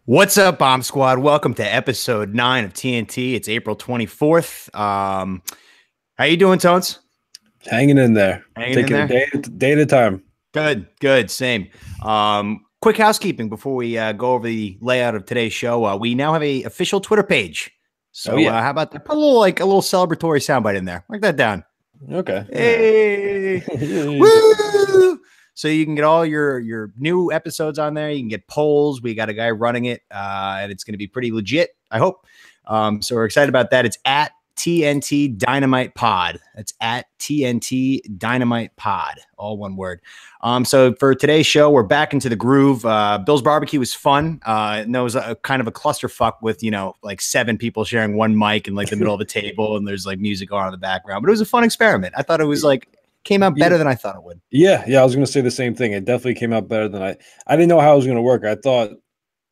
What's up, Bomb Squad? Welcome to episode 9 of TNT. It's April 24th. How you doing, Tones? Hanging in there. Hanging in Taking there? day at a time. Good, same. Quick housekeeping before we go over the layout of today's show. We now have a official Twitter page. So how about that? Put a little celebratory soundbite in there. Mark that down. Okay. Hey. Woo! So you can get all your new episodes on there. You can get polls. We got a guy running it, and it's going to be pretty legit, I hope. So we're excited about that. It's at TNT Dynamite Pod. That's at TNT Dynamite Pod, all one word. So for today's show, we're back into the groove. Bill's Barbecue was fun. And there was a kind of a clusterfuck with, like 7 people sharing one mic in like the middle of the table, and there's like music on in the background. But it was a fun experiment. I thought it was came out better than I thought it would. Yeah, I was going to say the same thing. It definitely came out better than I didn't know how it was going to work. I thought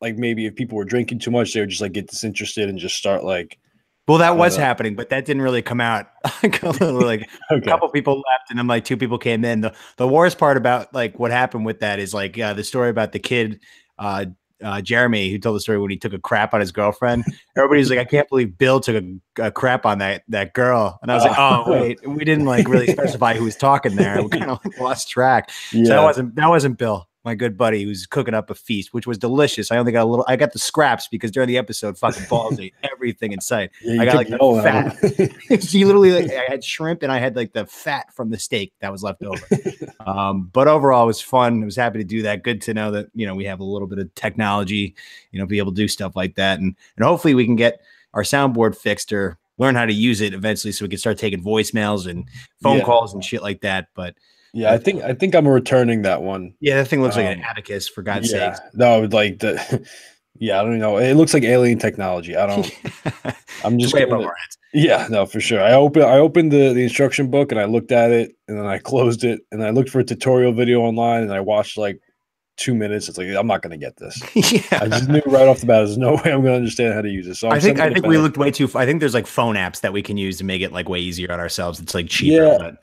like maybe if people were drinking too much, they would just like get disinterested and just start like. Well, that was happening, but that didn't really come out. A couple people left, and then like 2 people came in. The worst part about like what happened with that is like the story about the kid, Jeremy, who told the story when he took a crap on his girlfriend. Everybody's like, I can't believe Bill took a crap on that girl. And I was like, oh wait, we didn't like really specify who was talking there. We kind of like lost track. Yeah. So that wasn't Bill, my good buddy, who's cooking up a feast, which was delicious. I only got I got the scraps because during the episode, fucking Balls ate everything in sight. I got like the fat. She literally, I had shrimp and I had like the fat from the steak that was left over. But overall, it was fun. I was happy to do that. Good to know that, we have a little bit of technology, be able to do stuff like that. And hopefully we can get our soundboard fixed or learn how to use it eventually so we can start taking voicemails and phone calls and shit like that. But yeah, I think I'm returning that one. Yeah, that thing looks like an abacus, for God's sake. No, like the. Yeah, I don't know. It looks like alien technology. I'm just way above our heads. Yeah, no, for sure. I opened the instruction book and I looked at it and then I closed it and I looked for a tutorial video online and I watched like 2 minutes. It's like I'm not going to get this. Yeah. I just knew right off the bat there's no way I'm going to understand how to use it. So I think we looked way too. I think there's like phone apps that we can use to make it like way easier on ourselves. It's like cheaper.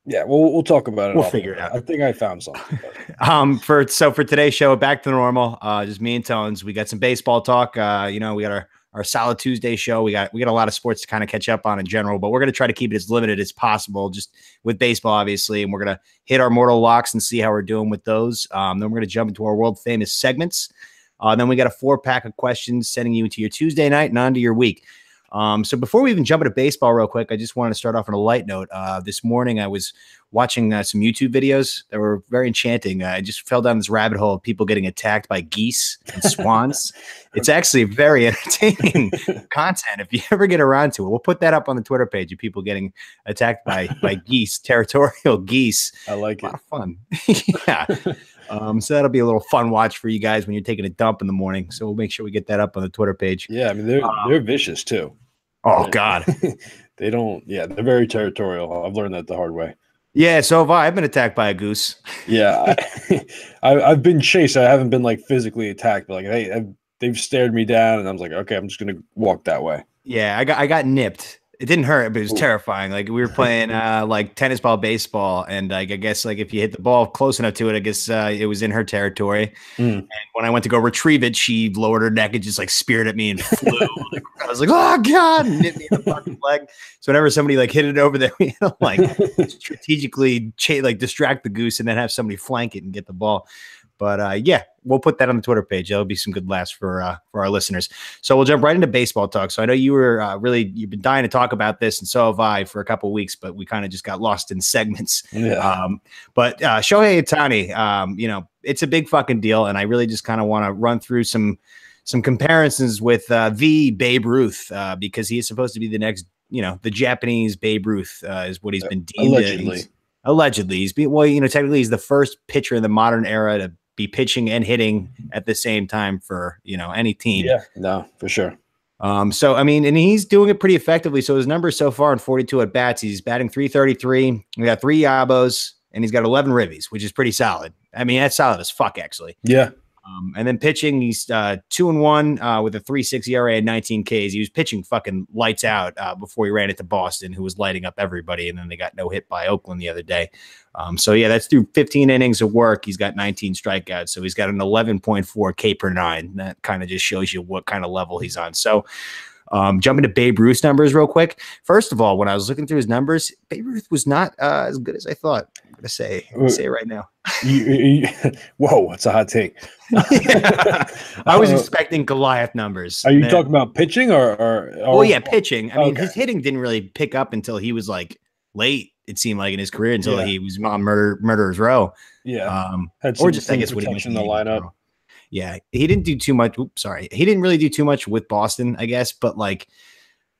Yeah, but we'll talk about it. We'll figure it out. I think I found something. For today's show, back to normal. Just me and Tones. We got some baseball talk. We got our Solid Tuesday show. We got a lot of sports to kind of catch up on in general, but we're going to try to keep it as limited as possible, just with baseball, obviously. And we're going to hit our mortal locks and see how we're doing with those. Then we're going to jump into our world famous segments. Then we got a 4-pack of questions sending you into your Tuesday night and onto your week. So before we even jump into baseball real quick, I just wanted to start off on a light note. This morning I was watching some YouTube videos that were very enchanting. I just fell down this rabbit hole of people getting attacked by geese and swans. It's actually very entertaining content if you ever get around to it. We'll put that up on the Twitter page of people getting attacked by geese, territorial geese. I like it. A lot of fun. Yeah. So that'll be a little fun watch for you guys when you're taking a dump in the morning. So we'll make sure we get that up on the Twitter page. Yeah, I mean they're vicious too. Oh God, they don't. Yeah, they're very territorial. I've learned that the hard way. Yeah, so have I. I've been attacked by a goose. Yeah, I've been chased. I haven't been like physically attacked, but like they've stared me down, and I was like, okay, I'm just gonna walk that way. Yeah, I got nipped. It didn't hurt, but it was terrifying. Like we were playing like tennis ball, baseball, and like I guess like if you hit the ball close enough to it, I guess it was in her territory. And when I went to go retrieve it, she lowered her neck and just like speared at me and flew. I was like, oh God, and hit me in the fucking leg. So whenever somebody like hit it over there, we had to like strategically distract the goose and then have somebody flank it and get the ball. But yeah, we'll put that on the Twitter page. That'll be some good laughs for our listeners. So we'll jump right into baseball talk. So I know you were you've been dying to talk about this, and so have I for a couple of weeks, but we kind of just got lost in segments. Yeah. But Shohei Ohtani, it's a big fucking deal, and I really just kind of want to run through some comparisons with the Babe Ruth because he is supposed to be the next, the Japanese Babe Ruth is what he's been deemed. Allegedly, technically he's the first pitcher in the modern era to be pitching and hitting at the same time for, any team. Yeah, no, for sure. So, I mean, and he's doing it pretty effectively. So his numbers so far in 42 at bats, he's batting .333. We got 3 yabos and he's got 11 ribbies, which is pretty solid. I mean, that's solid as fuck, actually. Yeah. And then pitching, he's 2-1 with a 3.6 ERA and 19 Ks. He was pitching fucking lights out before he ran into Boston, who was lighting up everybody. And then they got no hit by Oakland the other day. So yeah, that's through 15 innings of work. He's got 19 strikeouts. So he's got an 11.4 K per nine. That kind of just shows you what kind of level he's on. So jumping to Babe Ruth's numbers real quick. First of all, when I was looking through his numbers, Babe Ruth was not as good as I thought. I'm going to say it right now. Whoa, it's a hot take. I was expecting Goliath numbers. Are you talking about pitching or oh yeah, pitching. I mean, his hitting didn't really pick up until he was like late, it seemed like, in his career, until he was on Murderer's Row. Yeah. Or just, I guess, what he in the lineup. Yeah, he didn't do too much. Oops, sorry. He didn't really do too much with Boston, I guess, but like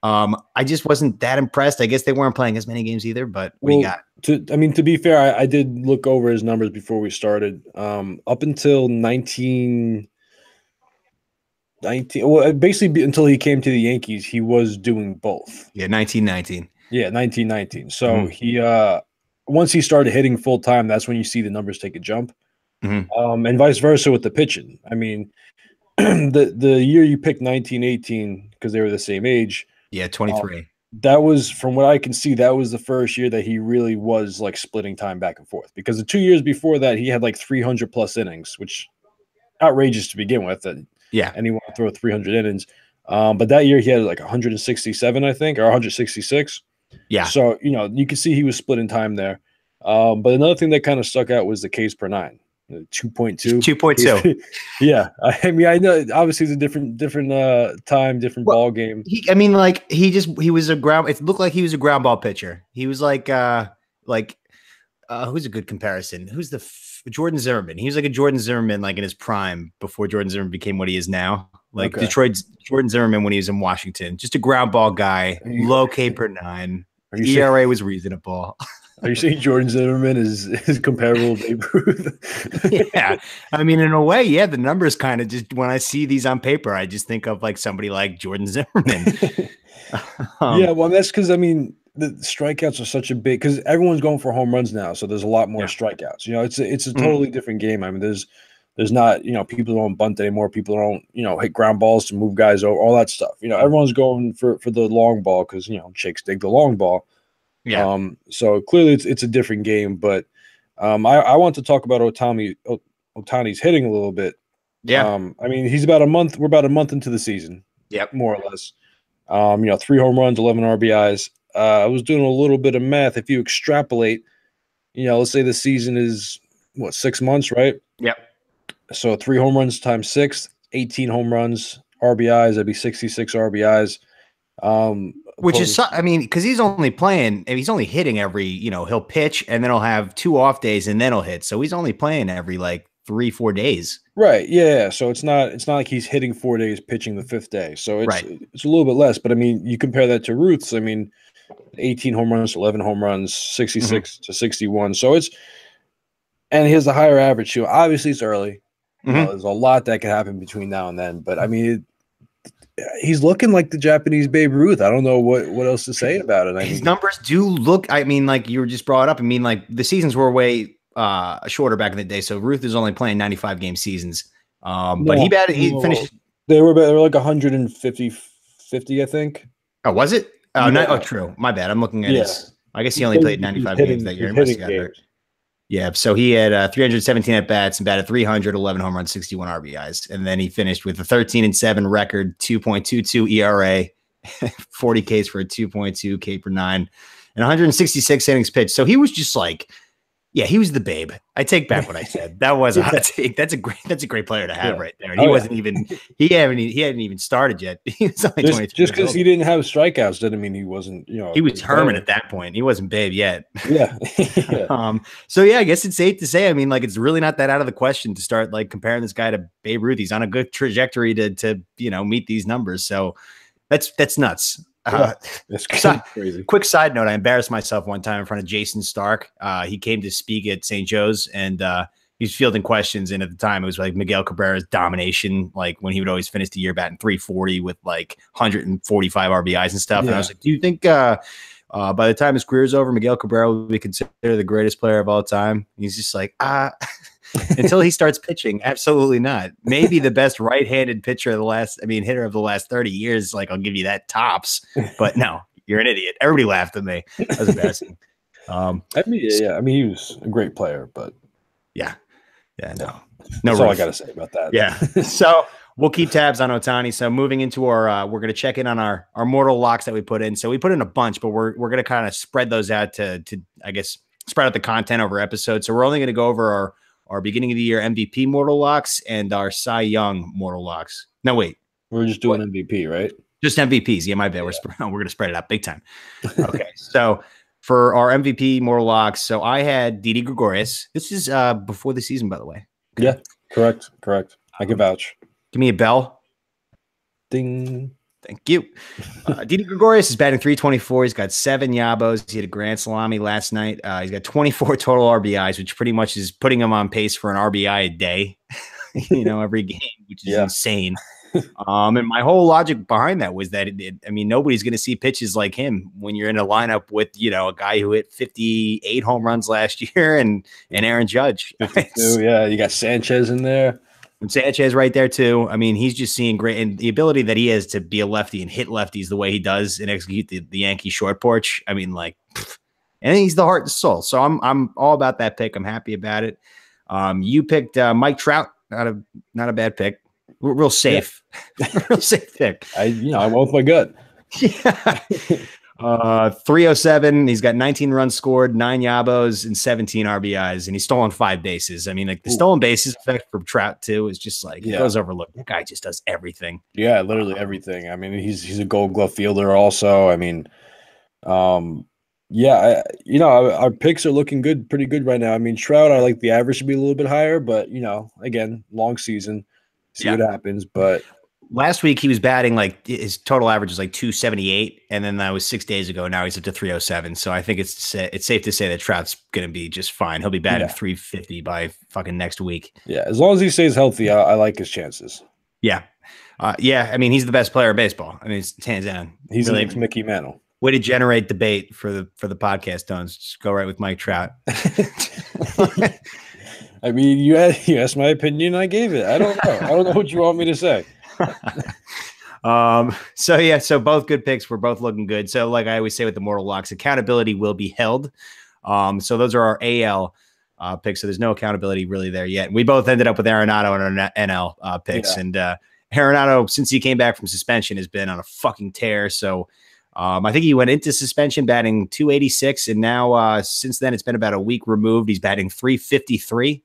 I just wasn't that impressed. I guess they weren't playing as many games either, but what do you got? To be fair, I did look over his numbers before we started. Up until 19, well, basically until he came to the Yankees, he was doing both. Yeah, 1919. Yeah, 1919. So he once he started hitting full time, that's when you see the numbers take a jump. And vice versa with the pitching. I mean, the year you picked 1918 because they were the same age. Yeah, 23. That was, from what I can see, that was the first year that he really was like splitting time back and forth. Because the 2 years before that, he had like 300 plus innings, which outrageous to begin with. Yeah, anyone would throw 300 innings. But that year he had like 167, I think, or 166. Yeah. So you can see he was splitting time there. But another thing that kind of stuck out was the Ks per nine. 2.2. 2.2. Yeah. I mean, I know obviously it's a different time, different ball game. He was a ground. It looked like he was a ground ball pitcher. He was like who's a good comparison? Who's Jordan Zimmerman? He was like a Jordan Zimmerman, like in his prime before Jordan Zimmerman became what he is now. Like Detroit's Jordan Zimmerman when he was in Washington, just a ground ball guy, low K per nine. ERA was reasonable. Are you saying Jordan Zimmerman is comparable to Babe Ruth? Yeah. I mean, in a way, yeah, the numbers kind of just, when I see these on paper, I just think of like somebody like Jordan Zimmerman. Yeah, well, that's because, I mean, the strikeouts are such a big, because everyone's going for home runs now, so there's a lot more strikeouts. It's a totally different game. I mean, there's not, people don't bunt anymore. People don't, hit ground balls to move guys over, all that stuff. Everyone's going for the long ball because, chicks dig the long ball. Yeah. So clearly it's a different game, but I want to talk about Ohtani's hitting a little bit. Yeah. I mean, we're about a month into the season. Yep. More or less. 3 home runs, 11 RBIs. I was doing a little bit of math. If you extrapolate, let's say the season is 6 months, right? Yep. So 3 home runs times 6, 18 home runs, RBIs, that'd be 66 RBIs. Which is, I mean, because he's only hitting every, he'll pitch and then he'll have 2 off days and then he'll hit. So he's only playing every like 3-4 days. Right. Yeah. So it's not like he's hitting 4 days, pitching the 5th day. So it's a little bit less. But I mean, you compare that to Ruth's. I mean, 18 home runs, 11 home runs, 66 to 61. So and he has a higher average too. Obviously, it's early. There's a lot that can happen between now and then. But I mean, he's looking like the Japanese Babe Ruth. I don't know what else to say about it. His numbers do look, I mean, like you were just brought up. I mean, like the seasons were way shorter back in the day. So Ruth is only playing 95 game seasons. But he finished. They were like 150, I think. Oh, was it? Oh, no. Oh, true. My bad. I'm looking at his. I guess he only played 95 games that year. Yeah, so he had 317 at bats and batted 300, 11 home runs, 61 RBIs, and then he finished with a 13-7 record, 2.22 ERA, 40 Ks for a 2.2 K per nine, and 166 innings pitched. So he was just like, yeah, he was the Babe. I take back what I said. That was a hot take. That's a great player to have right there. And he hadn't even started yet. He was only 23. Just because he didn't have strikeouts didn't mean he wasn't, he was Herman at that point. He wasn't Babe yet. Yeah. So yeah, I guess it's safe to say, I mean, like, it's really not that out of the question to start like comparing this guy to Babe Ruth. He's on a good trajectory to meet these numbers. So that's nuts. That's crazy. Quick side note: I embarrassed myself one time in front of Jason Stark. He came to speak at St. Joe's, and he was fielding questions. And at the time, it was like Miguel Cabrera's domination, like when he would always finish the year batting 340 with like 145 RBIs and stuff. Yeah. And I was like, "Do you think by the time his career's over, Miguel Cabrera will be considered the greatest player of all time?" And he's just like, until he starts pitching. Absolutely not. Maybe the best right-handed pitcher of the last, hitter of the last 30 years. Like, I'll give you that tops, but no, you're an idiot. Everybody laughed at me. That was embarrassing. He was a great player, but no. That's all I got to say about that. Yeah. So we'll keep tabs on Ohtani. So moving into our, we're going to check in on our mortal locks that we put in. So we put in a bunch, but we're going to kind of spread those out to, I guess, spread out the content over episodes. So we're only going to go over our beginning of the year MVP mortal locks and our Cy Young mortal locks. No, wait. We're just doing MVP, right? Just MVPs. Yeah, my bad. Yeah. We're going to spread it out big time. Okay. So for our MVP mortal locks, so I had Didi Gregorius. This is before the season, by the way. Okay. Yeah, correct. I can vouch. Give me a bell. Ding. Thank you. Didi Gregorius is batting .324. He's got 7 yabos. He had a grand salami last night. He's got 24 total RBIs, which pretty much is putting him on pace for an RBI a day, every game, which is insane. And my whole logic behind that was that nobody's going to see pitches like him when you're in a lineup with, a guy who hit 58 home runs last year and Aaron Judge. 52, yeah. You got Sanchez in there. And Sanchez right there too. He's just seeing great, and the ability that he has to be a lefty and hit lefties the way he does and execute the Yankee short porch. And he's the heart and soul. So I'm all about that pick. I'm happy about it. You picked Mike Trout. Not a bad pick. Real safe. Yeah. Real safe pick. I went with my gut. Yeah. 307. He's got 19 runs scored, 9 yabos, and 17 RBIs, and he's stolen 5 bases. The stolen bases effect from Trout too is just it goes overlooked. That guy just does everything. Yeah, literally everything. He's a Gold Glove fielder also. Our picks are looking good, pretty good right now. Trout, I like the average to be a little bit higher, but again, long season. See what happens. But last week he was batting his total average was 278, and then that was 6 days ago. Now he's up to 307. So I think it's safe to say that Trout's going to be just fine. He'll be batting 350 by fucking next week. Yeah, as long as he stays healthy, I like his chances. Yeah, he's the best player in baseball. It's hands down. He's really, the next Mickey Mantle. Way to generate debate for the podcast, Tones. Just go right with Mike Trout. You asked my opinion. I gave it. I don't know. I don't know what you want me to say. So both good picks. We're both looking good. So like I always say with the mortal locks, accountability will be held. So those are our AL picks. So there's no accountability really there yet. We both ended up with Arenado in our NL picks. Yeah. And Arenado, since he came back from suspension, has been on a fucking tear. So I think he went into suspension batting .286, and now since then it's been about a week removed. He's batting .353.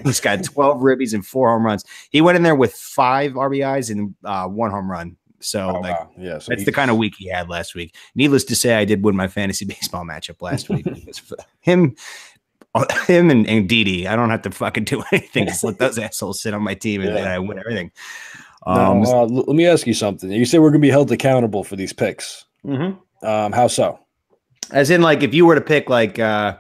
He's got 12 ribbies and 4 home runs. He went in there with 5 RBIs and 1 home run. So so that's the kind of week he had last week. Needless to say, I did win my fantasy baseball matchup last week. him and Didi. I don't have to fucking do anything. Just let those assholes sit on my team and I win everything. Let me ask you something. You said we're going to be held accountable for these picks. Mm-hmm. How so? As in, if you were to pick, I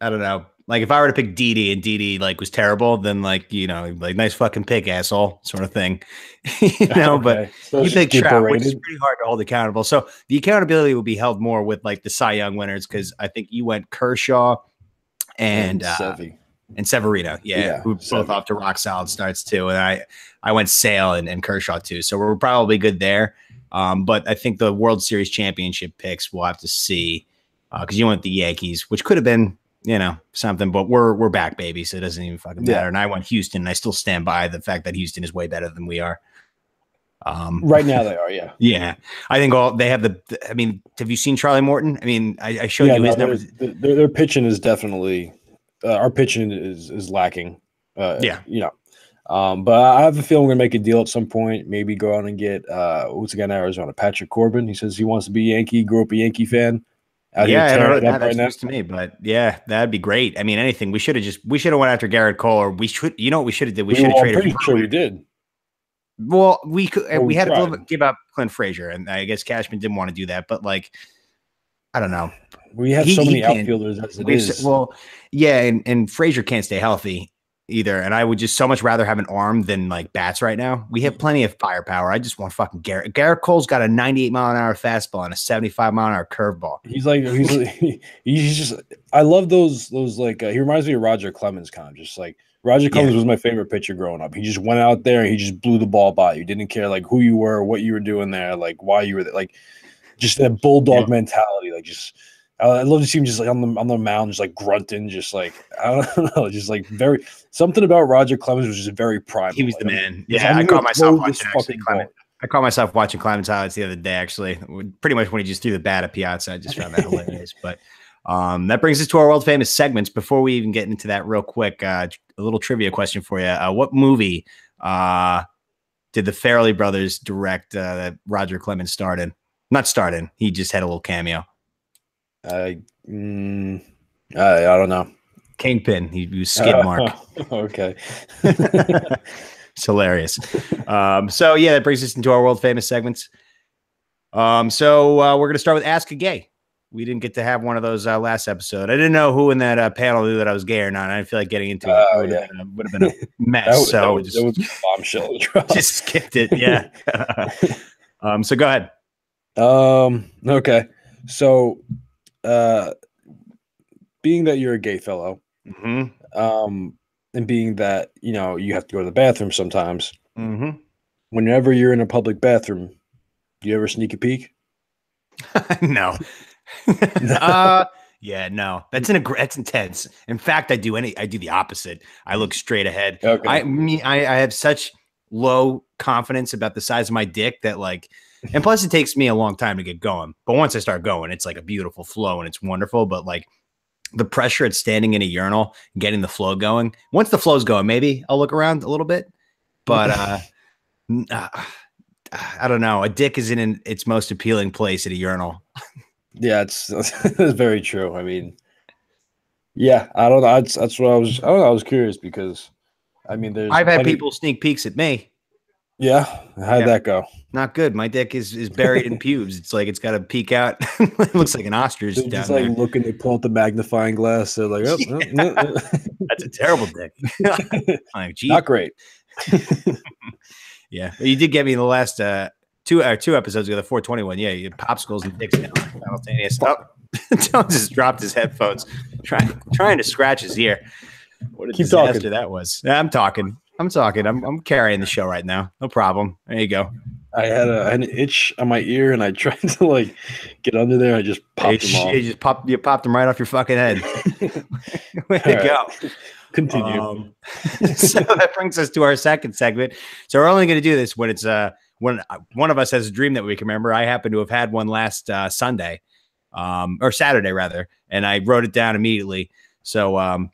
don't know, if I were to pick Didi and Didi was terrible, then nice fucking pick, asshole, sort of thing, Okay. But so you pick Trout, which is pretty hard to hold accountable. So the accountability will be held more with the Cy Young winners, because I think you went Kershaw and Severino, who both off to rock solid starts too, and I went Sale and Kershaw too, so we're probably good there. But I think the World Series championship picks we'll have to see, because you went the Yankees, which could have been something, but we're back, baby, so it doesn't even fucking matter. And I went Houston, and I still stand by the fact that Houston is way better than we are. Right now they are, yeah. I think they have have you seen Charlie Morton? I showed you his numbers. Their pitching is definitely. Our pitching is lacking. But I have a feeling we're gonna make a deal at some point. Maybe go out and get what's the guy in Arizona, Patrick Corbin. He says he wants to be Yankee. Grew up a Yankee fan. I don't know. That's news to me, but yeah, that'd be great. Anything. We should have went after Garrett Cole, or we should. You know what we should have did? We should have traded. I'm pretty sure we did. Well, we could. We had to give up Clint Frazier, and I guess Cashman didn't want to do that. But I don't know. We have so many outfielders as it is. Well, yeah, and Frazier can't stay healthy. either. And I would just so much rather have an arm than like bats right now. We have plenty of firepower. I just want fucking Garrett. Garrett Cole's got a 98-mile-an-hour fastball and a 75-mile-an-hour curveball. He's just. I love those like he reminds me of Roger Clemens kind of just like. Roger Clemens was my favorite pitcher growing up. He just went out there and he just blew the ball by you. Didn't care like who you were, what you were doing there, like why you were there. Like just that bulldog mentality. Like just I love to see him just like on the mound, just like grunting, just like I don't know, just like very something about Roger Clemens was just very prime. He was the man. I caught myself watching I caught myself watching Clemens highlights the other day. Actually, pretty much when he just threw the bat at Piazza, I just found that hilarious. But that brings us to our world famous segments. Before we even get into that, real quick, a little trivia question for you: what movie did the Farrelly brothers direct that Roger Clemens starred in? Not starred in. He just had a little cameo. I don't know. Kingpin. He was Skid Mark. Okay. It's hilarious. So yeah, that brings us into our world famous segments. So we're gonna start with Ask a Gay. We didn't get to have one of those last episode. I didn't know who in that panel knew that I was gay or not. I didn't feel like getting into it. Would have been a mess. that was a bombshell. Just skipped it. Yeah. So go ahead. Okay. So, being that you're a gay fellow, and being that you have to go to the bathroom sometimes, whenever you're in a public bathroom, do you ever sneak a peek? No. Yeah, no. That's intense. In fact, I do the opposite. I look straight ahead. Okay. I have such low confidence about the size of my dick that like, and plus it takes me a long time to get going. But once I start going, it's like a beautiful flow and it's wonderful. But like the pressure at standing in a urinal and getting the flow going. Once the flow's going, maybe I'll look around a little bit. But I don't know. A dick is in its most appealing place at a urinal. Yeah, that's very true. I mean, yeah, I don't know. That's what I was. I don't know. I was curious because, I mean, I've had people sneak peeks at me. Yeah, how'd that go? Not good. My dick is buried in pubes. It's like it's got to peek out. It looks like an ostrich. They're just like looking to pull out the magnifying glass. They're like, that's a terrible dick. Like, gee. Not great. Yeah, but you did get me in the last two episodes ago, the 421. Yeah, you had popsicles and dicks down simultaneous. Jones just dropped his headphones, trying to scratch his ear. What a disaster that was. I'm talking. I'm carrying the show right now. No problem. There you go. I had an itch on my ear, and I tried to like get under there. I just popped them off. You popped them right off your fucking head. Way to go. Continue. So that brings us to our second segment. So we're only going to do this when it's when one of us has a dream that we can remember. I happen to have had one last Sunday, or Saturday rather, and I wrote it down immediately. So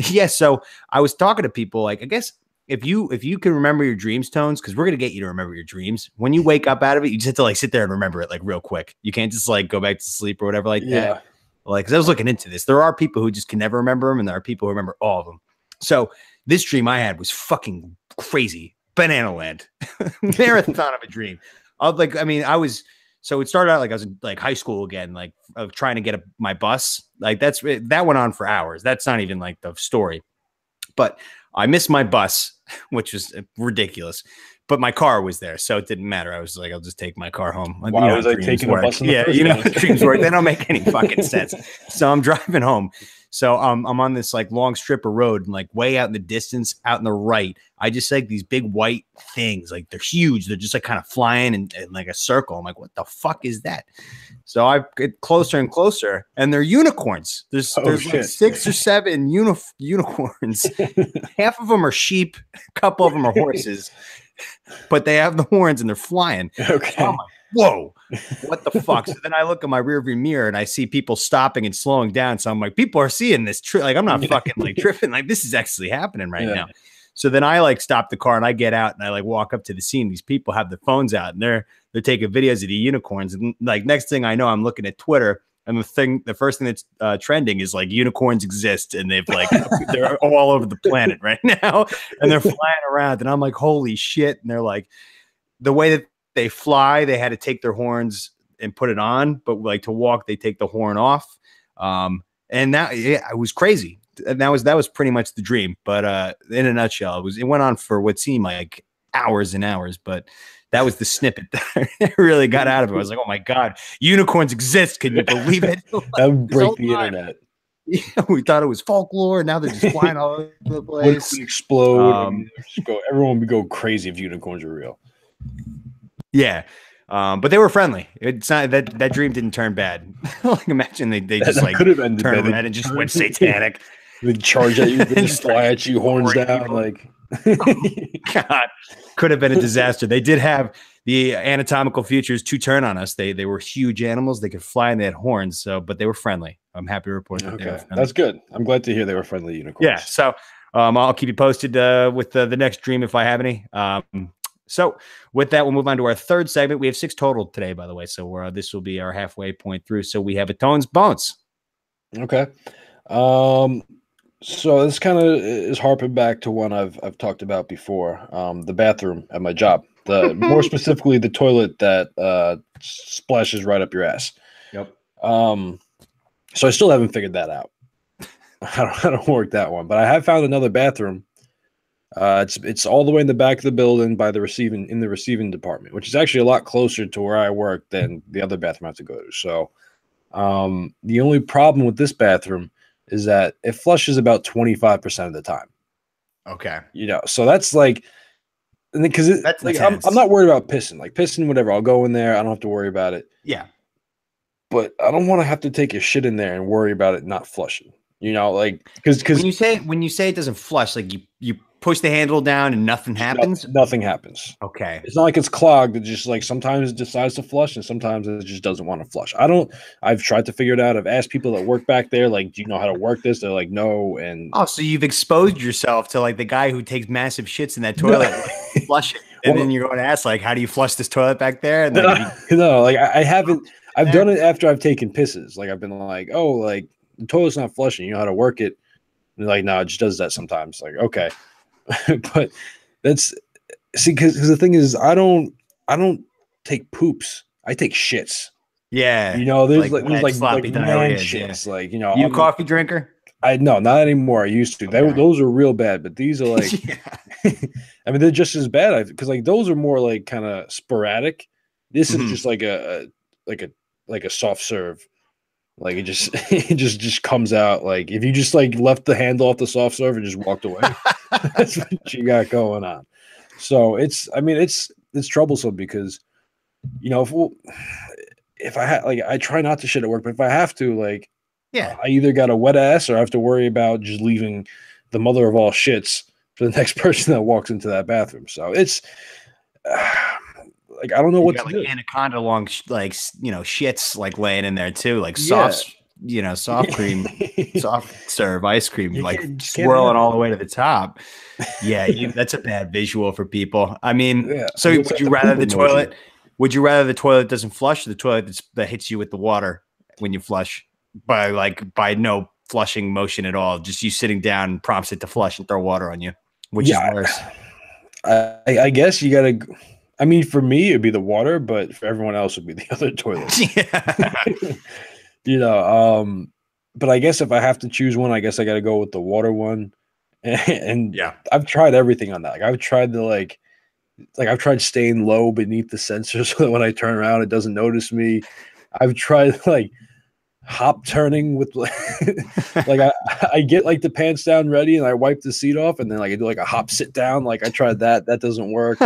yeah, so I was talking to people like, I guess if you can remember your dreams, Tones, because we're gonna get you to remember your dreams. When you wake up out of it, you just have to like sit there and remember it like real quick. You can't just like go back to sleep or whatever like that. Like, because I was looking into this. There are people who just can never remember them, and there are people who remember all of them. So this dream I had was fucking crazy. Banana Land. Marathon of a dream. So it started out like I was in like high school again, like trying to get my bus. Like that went on for hours. That's not even like the story. But I missed my bus, which was ridiculous. But my car was there, so it didn't matter. I was like, I'll just take my car home. Why was I taking a bus? Yeah, dreams work. They don't make any fucking sense. So I'm driving home. So I'm on this like long strip of road, and like way out in the distance, out in the right, I just like these big white things. Like they're huge. They're just like kind of flying in like a circle. I'm like, what the fuck is that? So I get closer and closer, and they're unicorns. There's like 6 or 7 unicorns. Half of them are sheep. A couple of them are horses. But they have the horns and they're flying. Okay. So I'm like, whoa, what the fuck? So then I look at my rearview mirror and I see people stopping and slowing down. So I'm like, people are seeing this. Like, I'm not fucking like tripping. Like, this is actually happening right now. So then I like stop the car and I get out and I like walk up to the scene. These people have their phones out and they're taking videos of the unicorns. And like next thing I know, I'm looking at Twitter. And the first thing that's trending is like unicorns exist, and they've like they're all over the planet right now, and they're flying around. And I'm like, holy shit! And they're like, the way that they fly, they had to take their horns and put it on, but like to walk, they take the horn off. And that it was crazy. that was pretty much the dream. But in a nutshell, it went on for what seemed like hours and hours, but that was the snippet that really got out of it. I was like, oh my God, unicorns exist. Can you believe it? That would break the internet. Yeah, we thought it was folklore. Now they're just flying all over the place. What if we explode? Everyone would go crazy if unicorns are real. Yeah. But they were friendly. It's not that dream didn't turn bad. Like imagine they just like turned red and just went satanic. They'd charge at you, they just fly at you, horns down, like God, could have been a disaster. They did have the anatomical features to turn on us. They were huge animals. They could fly and they had horns. But they were friendly. I'm happy to report that. Okay, that's good. I'm glad to hear they were friendly unicorns. Yeah. So I'll keep you posted with the next dream if I have any. So with that, we'll move on to our third segment. We have 6 total today, by the way. So this will be our halfway point through. So we have a Tones Bones. Okay. So this kind of is harping back to one I've talked about before. The bathroom at my job. More specifically, the toilet that splashes right up your ass. Yep. So I still haven't figured that out. I don't work that one, but I have found another bathroom. It's all the way in the back of the building by the receiving department, which is actually a lot closer to where I work than the other bathroom I have to go to. So the only problem with this bathroom is that it flushes about 25% of the time. Okay. So that's like, because I'm not worried about pissing. Like pissing, whatever. I'll go in there. I don't have to worry about it. Yeah. But I don't want to have to take a shit in there and worry about it not flushing. Like because when you say it doesn't flush, like you push the handle down and nothing happens. Nothing happens. Okay. It's not like it's clogged. It just like sometimes it decides to flush and sometimes it just doesn't want to flush. I've tried to figure it out. I've asked people that work back there, like, do you know how to work this? They're like, no. And so you've exposed yourself to like the guy who takes massive shits in that toilet, flush it, and then you're going to ask like, how do you flush this toilet back there? And no, like I haven't. I've done it after I've taken pisses. Like I've been like, oh, like the toilet's not flushing. You know how to work it? And they're like, no, it just does that sometimes. Like, okay. But because the thing is, I don't take poops. I take shits. Yeah. There's like man shits. Yeah. Like, you a coffee drinker? No, not anymore. I used to. Okay. Those are real bad, but these are like, I mean, they're just as bad. Because like those are more like kind of sporadic. This is just like a soft serve. Like it just comes out. Like if you just like left the handle off the soft serve and just walked away, that's what you got going on. So it's troublesome because, if I try not to shit at work, but if I have to, like, I either got a wet ass or I have to worry about just leaving the mother of all shits for the next person that walks into that bathroom. So it's like I don't know what to do. Anaconda long shits like laying in there too, like soft cream, soft serve ice cream, like swirling all the way to the top. Yeah, that's a bad visual for people. I mean, so would you rather the toilet? Would you rather the toilet doesn't flush, or the toilet that hits you with the water when you flush by no flushing motion at all? Just you sitting down prompts it to flush and throw water on you. Which is worse? I guess you gotta. I mean, for me, it'd be the water, but for everyone else, it'd be the other toilet. But I guess if I have to choose one, I guess I got to go with the water one. And I've tried everything on that. Like I've tried I've tried staying low beneath the sensor so that when I turn around, it doesn't notice me. I've tried like hop turning with like I get like the pants down ready and I wipe the seat off and then like I do like a hop sit down. Like I tried that doesn't work.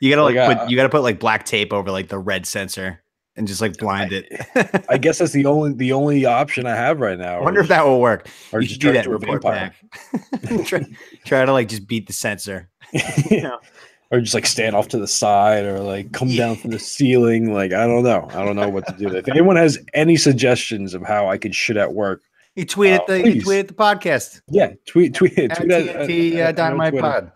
You gotta put like black tape over like the red sensor and just like blind it. I guess that's the only option I have right now. I wonder if that will work. Or you just do that report back. try to like just beat the sensor. Or just like stand off to the side or like come down from the ceiling. Like, I don't know what to do. If anyone has any suggestions of how I could shit at work, you tweet at the podcast. Yeah. Tweet at Dynamite Pod.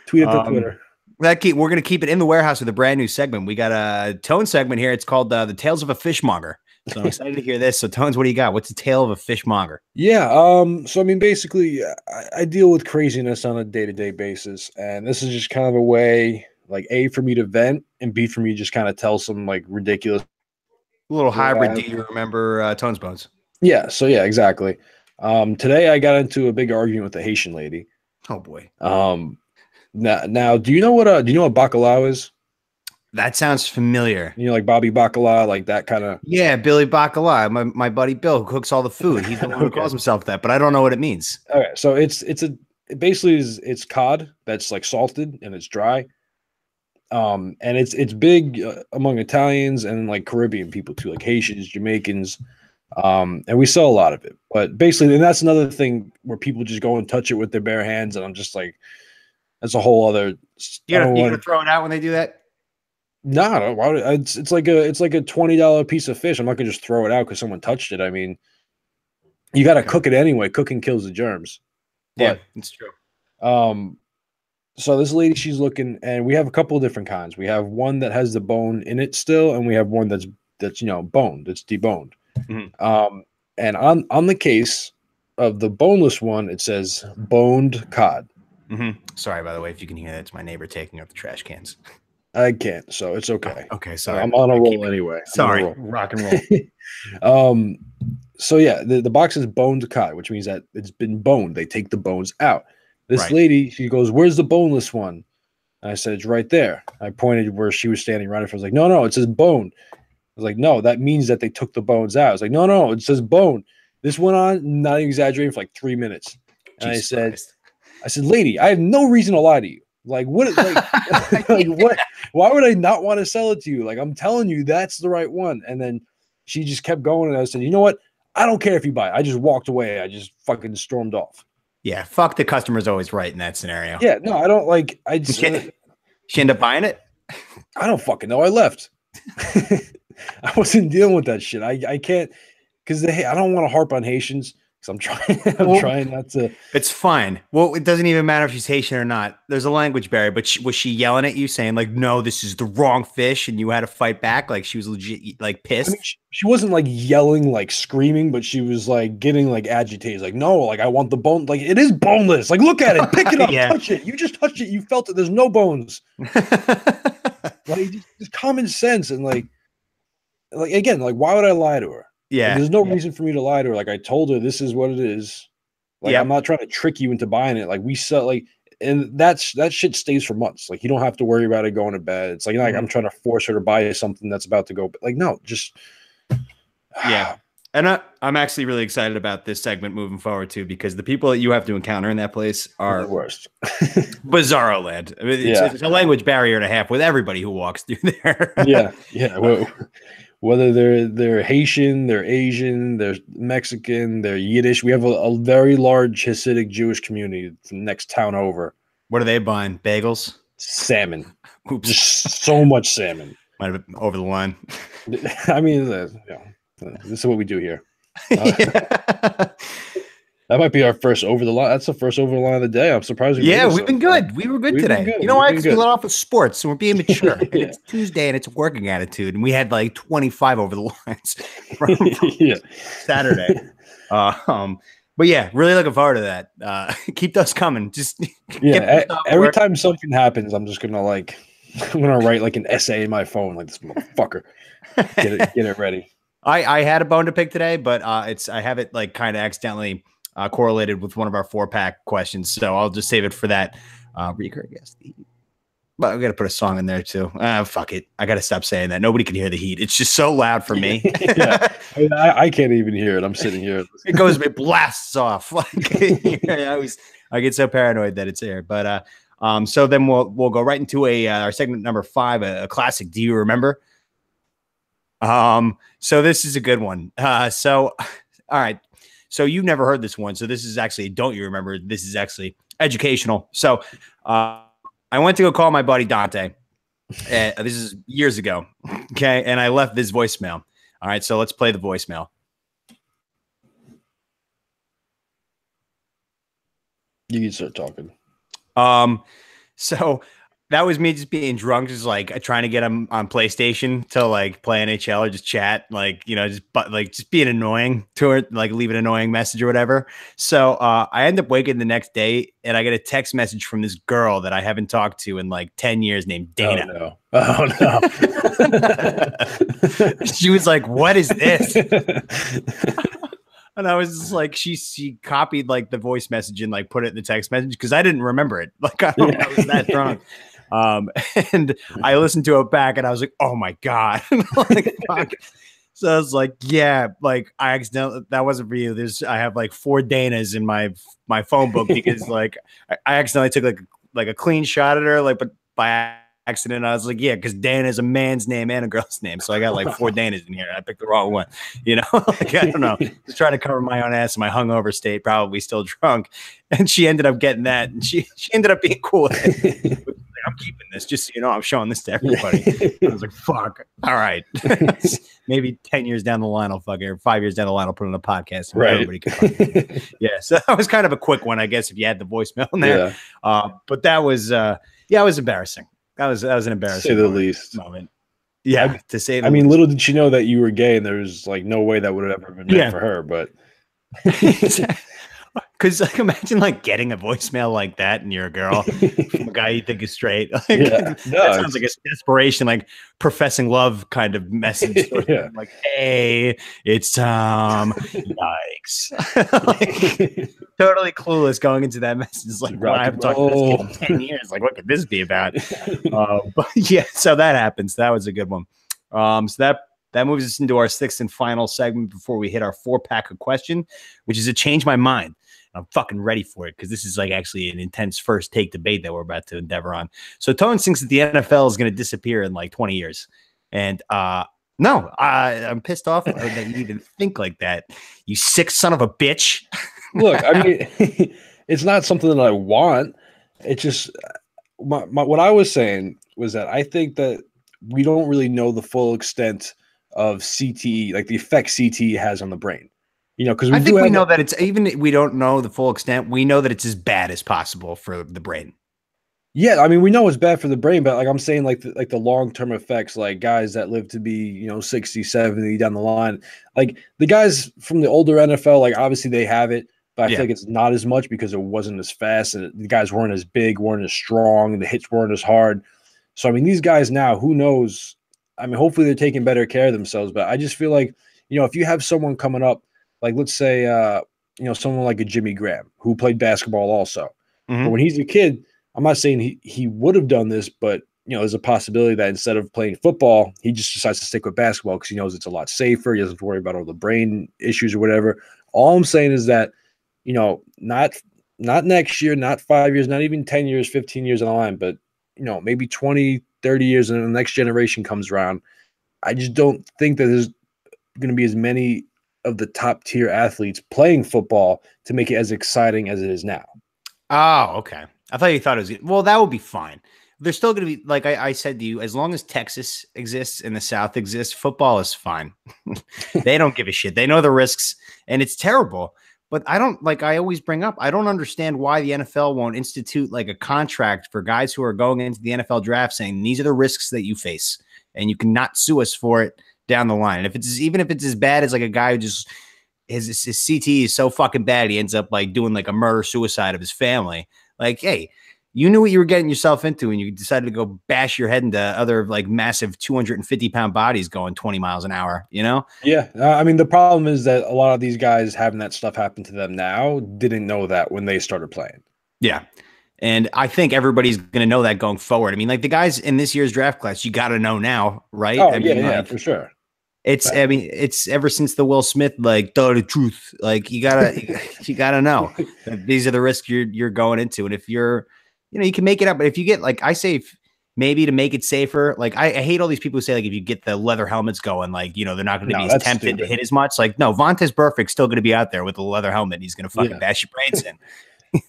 Tweet at the Twitter. We're going to keep it in the warehouse with a brand new segment. We got a Tone segment here. It's called The Tales of a Fishmonger. So I'm excited to hear this. So Tones, what do you got? What's the tale of a fishmonger? Yeah. So I mean, basically I deal with craziness on a day-to-day basis. And this is just kind of a way, like A, for me to vent, and B, for me to just kind of tell some like ridiculous a little hybrid. Do you remember Tones Bones? Yeah. So yeah, exactly. Today I got into a big argument with a Haitian lady. Oh boy. Now, do you know what bacalao is? That sounds familiar. You know, like Bobby Bacala, like that kind of. Yeah, Billy Bacala, my buddy Bill, who cooks all the food. He's the one who calls himself that, but I don't know what it means. Okay, so it basically it's cod that's like salted and it's dry. And it's big among Italians and like Caribbean people too, like Haitians, Jamaicans. And we sell a lot of it. But basically, and that's another thing where people just go and touch it with their bare hands, and I'm just like, that's a whole other. You gonna throw it out when they do that? No, why would it's like a $20 piece of fish. I'm not gonna just throw it out because someone touched it. I mean, you got to cook it anyway. Cooking kills the germs. Yeah, it's true. So this lady, she's looking, and we have a couple of different kinds. We have one that has the bone in it still, and we have one that's boned, that's deboned. Mm-hmm. And on the case of the boneless one, it says boned cod. Mm-hmm. Sorry, by the way, if you can hear that, it's my neighbor taking out the trash cans. I can't, so it's okay. Okay, sorry. I'm on a roll anyway. Sorry, rock and roll. So yeah, the box is boned cod, which means that it's been boned. They take the bones out. This lady, she goes, "Where's the boneless one?" And I said, "It's right there." I pointed where she was standing right in front. I was like, "No, it says bone." I was like, "No, that means that they took the bones out." I was like, "No, it says bone." This went on, not exaggerating, for like 3 minutes. And I said, "Lady, I have no reason to lie to you. Like, what? Like, like what? Why would I not want to sell it to you? Like, I'm telling you, that's the right one." And then she just kept going, and I said, "You know what? I don't care if you buy it." I just walked away. I just fucking stormed off. Yeah, fuck, the customer's always right in that scenario. Yeah, no, I don't like. I just she ended up buying it. I don't fucking know. I left. I wasn't dealing with that shit. I can't, because I don't want to harp on Haitians. I'm trying not to. It's fine. Well, it doesn't even matter if she's Haitian or not. There's a language barrier. But was she yelling at you, saying like, "No, this is the wrong fish," and you had to fight back? Like she was legit, like pissed. I mean, she wasn't like yelling, like screaming, but she was like getting like agitated. Like, "No, like I want the bone. Like it is boneless. Like look at it, pick it up, touch it. You just touched it. You felt it. There's no bones." Like just common sense and like again, like why would I lie to her? Yeah, like, there's no reason for me to lie to her. Like I told her this is what it is. Like I'm not trying to trick you into buying it. Like we sell and that shit stays for months. Like you don't have to worry about it going to bed. It's like I'm trying to force her to buy something that's about to go. Like no, just yeah. And I'm actually really excited about this segment moving forward too, because the people that you have to encounter in that place are the worst. Bizarro land. I mean, it's a language barrier and a half with everybody who walks through there. Yeah. Well, whether they're Haitian, they're Asian, they're Mexican, they're Yiddish. We have a very large Hasidic Jewish community from the next town over. What are they buying? Bagels? Salmon. Oops. Just so much salmon. Might have been over the line. I mean, this is what we do here. That might be our first over the line. That's the first over the line of the day. I'm surprised. We've been good. We were good today. Good. You know why? Because we let off with sports, so we're being mature. It's Tuesday and it's working attitude, and we had like 25 over the lines from Saturday. But yeah, really looking forward to that. Keep those coming. Just every time something happens, I'm just gonna I'm gonna write like an essay in my phone, like this motherfucker. Get it ready. I had a bone to pick today, but I have it like kind of accidentally correlated with one of our 4-pack questions, so I'll just save it for that. Recurring guest. But I got to put a song in there too. Fuck it. I got to stop saying that. Nobody can hear the heat. It's just so loud for me. I can't even hear it. I'm sitting here. It blasts off. I get so paranoid that it's there. But so then we'll go right into our segment number 5, a classic. Do you remember? So this is a good one. All right. So you've never heard this one. So this is actually, don't you remember? This is actually educational. So, I went to go call my buddy Dante. This is years ago. Okay. And I left this voicemail. All right. So let's play the voicemail. You can start talking. So that was me just being drunk, just like trying to get him on PlayStation to like play NHL or just chat, just being annoying to her, like leave an annoying message or whatever. So I end up waking the next day and I get a text message from this girl that I haven't talked to in like 10 years named Dana. Oh no. She was like, "What is this?" And I was just like, she copied like the voice message and like put it in the text message because I didn't remember it. Like I was that drunk. And I listened to it back and I was like, oh my God. Like, fuck. So I was like, yeah, like I accidentally, that wasn't for you. I have like 4 Danas in my phone book because like I accidentally took like a clean shot at her, like, but by accident, I was like, yeah, because Dana is a man's name and a girl's name. So I got like 4 Danas in here. I picked the wrong one, you know, like, I don't know, just trying to cover my own ass in my hungover state, probably still drunk. And she ended up getting that. And she ended up being cool with it. I'm keeping this just so you know, I'm showing this to everybody. I was like, fuck. All right. Maybe 10 years down the line, I'll fuck her. 5 years down the line, I'll put on a podcast. Right. Everybody can find it. Yeah. So that was kind of a quick one, I guess, if you had the voicemail in there. Yeah. But that was, it was embarrassing. That was an embarrassing, to say the least, moment. Yeah. To say the I mean, least. little did she know that you were gay and there was like no way that would have ever been meant for her, but. Because like imagine like getting a voicemail like that and you're a girl from a guy you think is straight. Like, that sounds like a desperation, like professing love kind of message. Like, hey, it's Tom. Yikes. Like, totally clueless going into that message. Like, well, I haven't talked to this kid in 10 years. Like, what could this be about? But yeah, so that happens. That was a good one. So that moves us into our 6th and final segment before we hit our 4-pack of question, which is a change my mind. I'm fucking ready for it because this is like actually an intense first take debate that we're about to endeavor on. So Tone thinks that the NFL is going to disappear in like 20 years. And no, I'm pissed off that you even think like that. You sick son of a bitch. Look, I mean, it's not something that I want. It's just what I was saying was that I think that we don't really know the full extent of CTE, like the effect CTE has on the brain. You know, because we know that it's even we don't know the full extent. We know that it's as bad as possible for the brain. Yeah, I mean, we know it's bad for the brain, but like I'm saying, like the long-term effects, like guys that live to be, 60, 70 down the line, like the guys from the older NFL, like obviously they have it, but I feel like it's not as much because it wasn't as fast and the guys weren't as big, weren't as strong, and the hits weren't as hard. So I mean, these guys now, who knows? I mean, hopefully they're taking better care of themselves, but I just feel like, if you have someone coming up, like let's say, someone like a Jimmy Graham who played basketball also, but when he's a kid, I'm not saying he would have done this, but there's a possibility that instead of playing football, he just decides to stick with basketball because he knows it's a lot safer. He doesn't have to worry about all the brain issues or whatever. All I'm saying is that, not next year, not 5 years, not even 10 years, 15 years on the line, but maybe 20, 30 years and the next generation comes around. I just don't think that there's going to be as many of the top tier athletes playing football to make it as exciting as it is now. Oh, okay. I thought you thought it was good. Well, that would be fine. There's still going to be, like I said to you, as long as Texas exists and the South exists, football is fine. They don't give a shit. They know the risks and it's terrible. But I always bring up, I don't understand why the NFL won't institute like a contract for guys who are going into the NFL draft saying these are the risks that you face and you cannot sue us for it down the line. And even if it's as bad as like a guy who just his CTE is so fucking bad, he ends up like doing like a murder suicide of his family. Like, hey, you knew what you were getting yourself into and you decided to go bash your head into other like massive 250-pound bodies going 20 miles an hour, Yeah. I mean, the problem is that a lot of these guys having that stuff happen to them now didn't know that when they started playing. Yeah. And I think everybody's going to know that going forward. I mean, like the guys in this year's draft class, you got to know now, right? Oh, I mean, yeah, for sure. It's ever since the Will Smith, like, tell the truth. Like you gotta know that these are the risks you're going into. And if you're, you can make it up, but if you get, like I say, maybe to make it safer, like I hate all these people who say, like, if you get the leather helmets going, like, they're not going to be as tempted to hit as much. Like, no, Vontaze Burfict's still going to be out there with the leather helmet. He's going to fucking bash your brains in.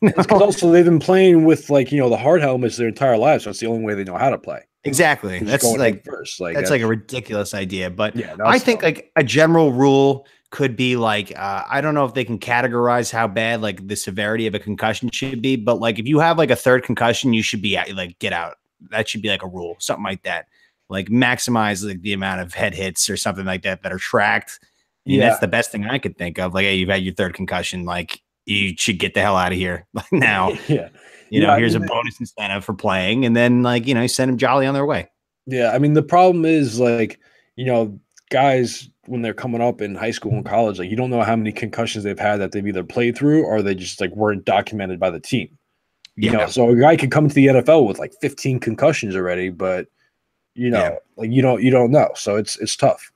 Because also they've been playing with like, the hard helmets their entire lives. So it's the only way they know how to play. Exactly. That's like first. Like that's like a ridiculous idea. But I think like a general rule could be like, I don't know if they can categorize how bad like the severity of a concussion should be, but like if you have like a third concussion, you should be like get out. That should be like a rule, something like that. Like maximize like the amount of head hits or something like that are tracked. That's the best thing I could think of. Like, hey, you've had your third concussion, like you should get the hell out of here like now. Here's a bonus incentive for playing, and then like, send them jolly on their way. Yeah. I mean, the problem is like, guys when they're coming up in high school and college, like you don't know how many concussions they've had that they've either played through or they just like weren't documented by the team. You know, so a guy could come into the NFL with like 15 concussions already, but like you don't know. So it's tough.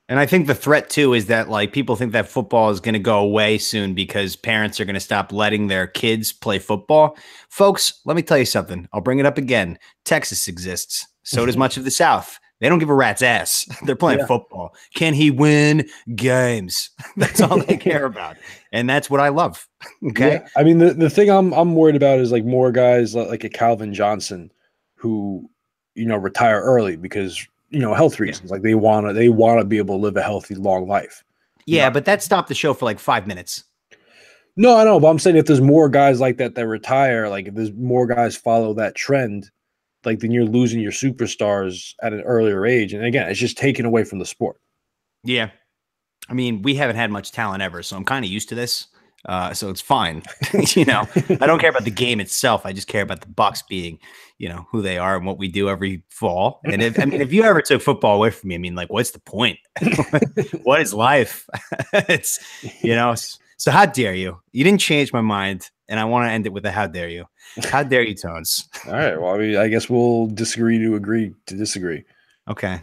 And I think the threat too is that like people think that football is going to go away soon because parents are going to stop letting their kids play football. Folks, let me tell you something. I'll bring it up again. Texas exists. So does much of the South. They don't give a rat's ass. They're playing football. Can he win games? That's all they care about. And that's what I love. Okay. Yeah. I mean, the thing I'm worried about is like more guys like a Calvin Johnson who, retire early because, health reasons. Like they want to be able to live a healthy, long life. Yeah. But that stopped the show for like 5 minutes. No, I know. But I'm saying if there's more guys like that retire, like if there's more guys follow that trend, like then you're losing your superstars at an earlier age. And again, it's just taken away from the sport. Yeah. I mean, we haven't had much talent ever, so I'm kind of used to this. So it's fine. I don't care about the game itself. I just care about the Bucs being, who they are and what we do every fall. And if you ever took football away from me, I mean, like, what's the point? What is life? It's, so how dare you? You didn't change my mind. And I want to end it with a how dare you. How dare you, Tones? All right. Well, I mean, I guess we'll disagree to agree to disagree. Okay.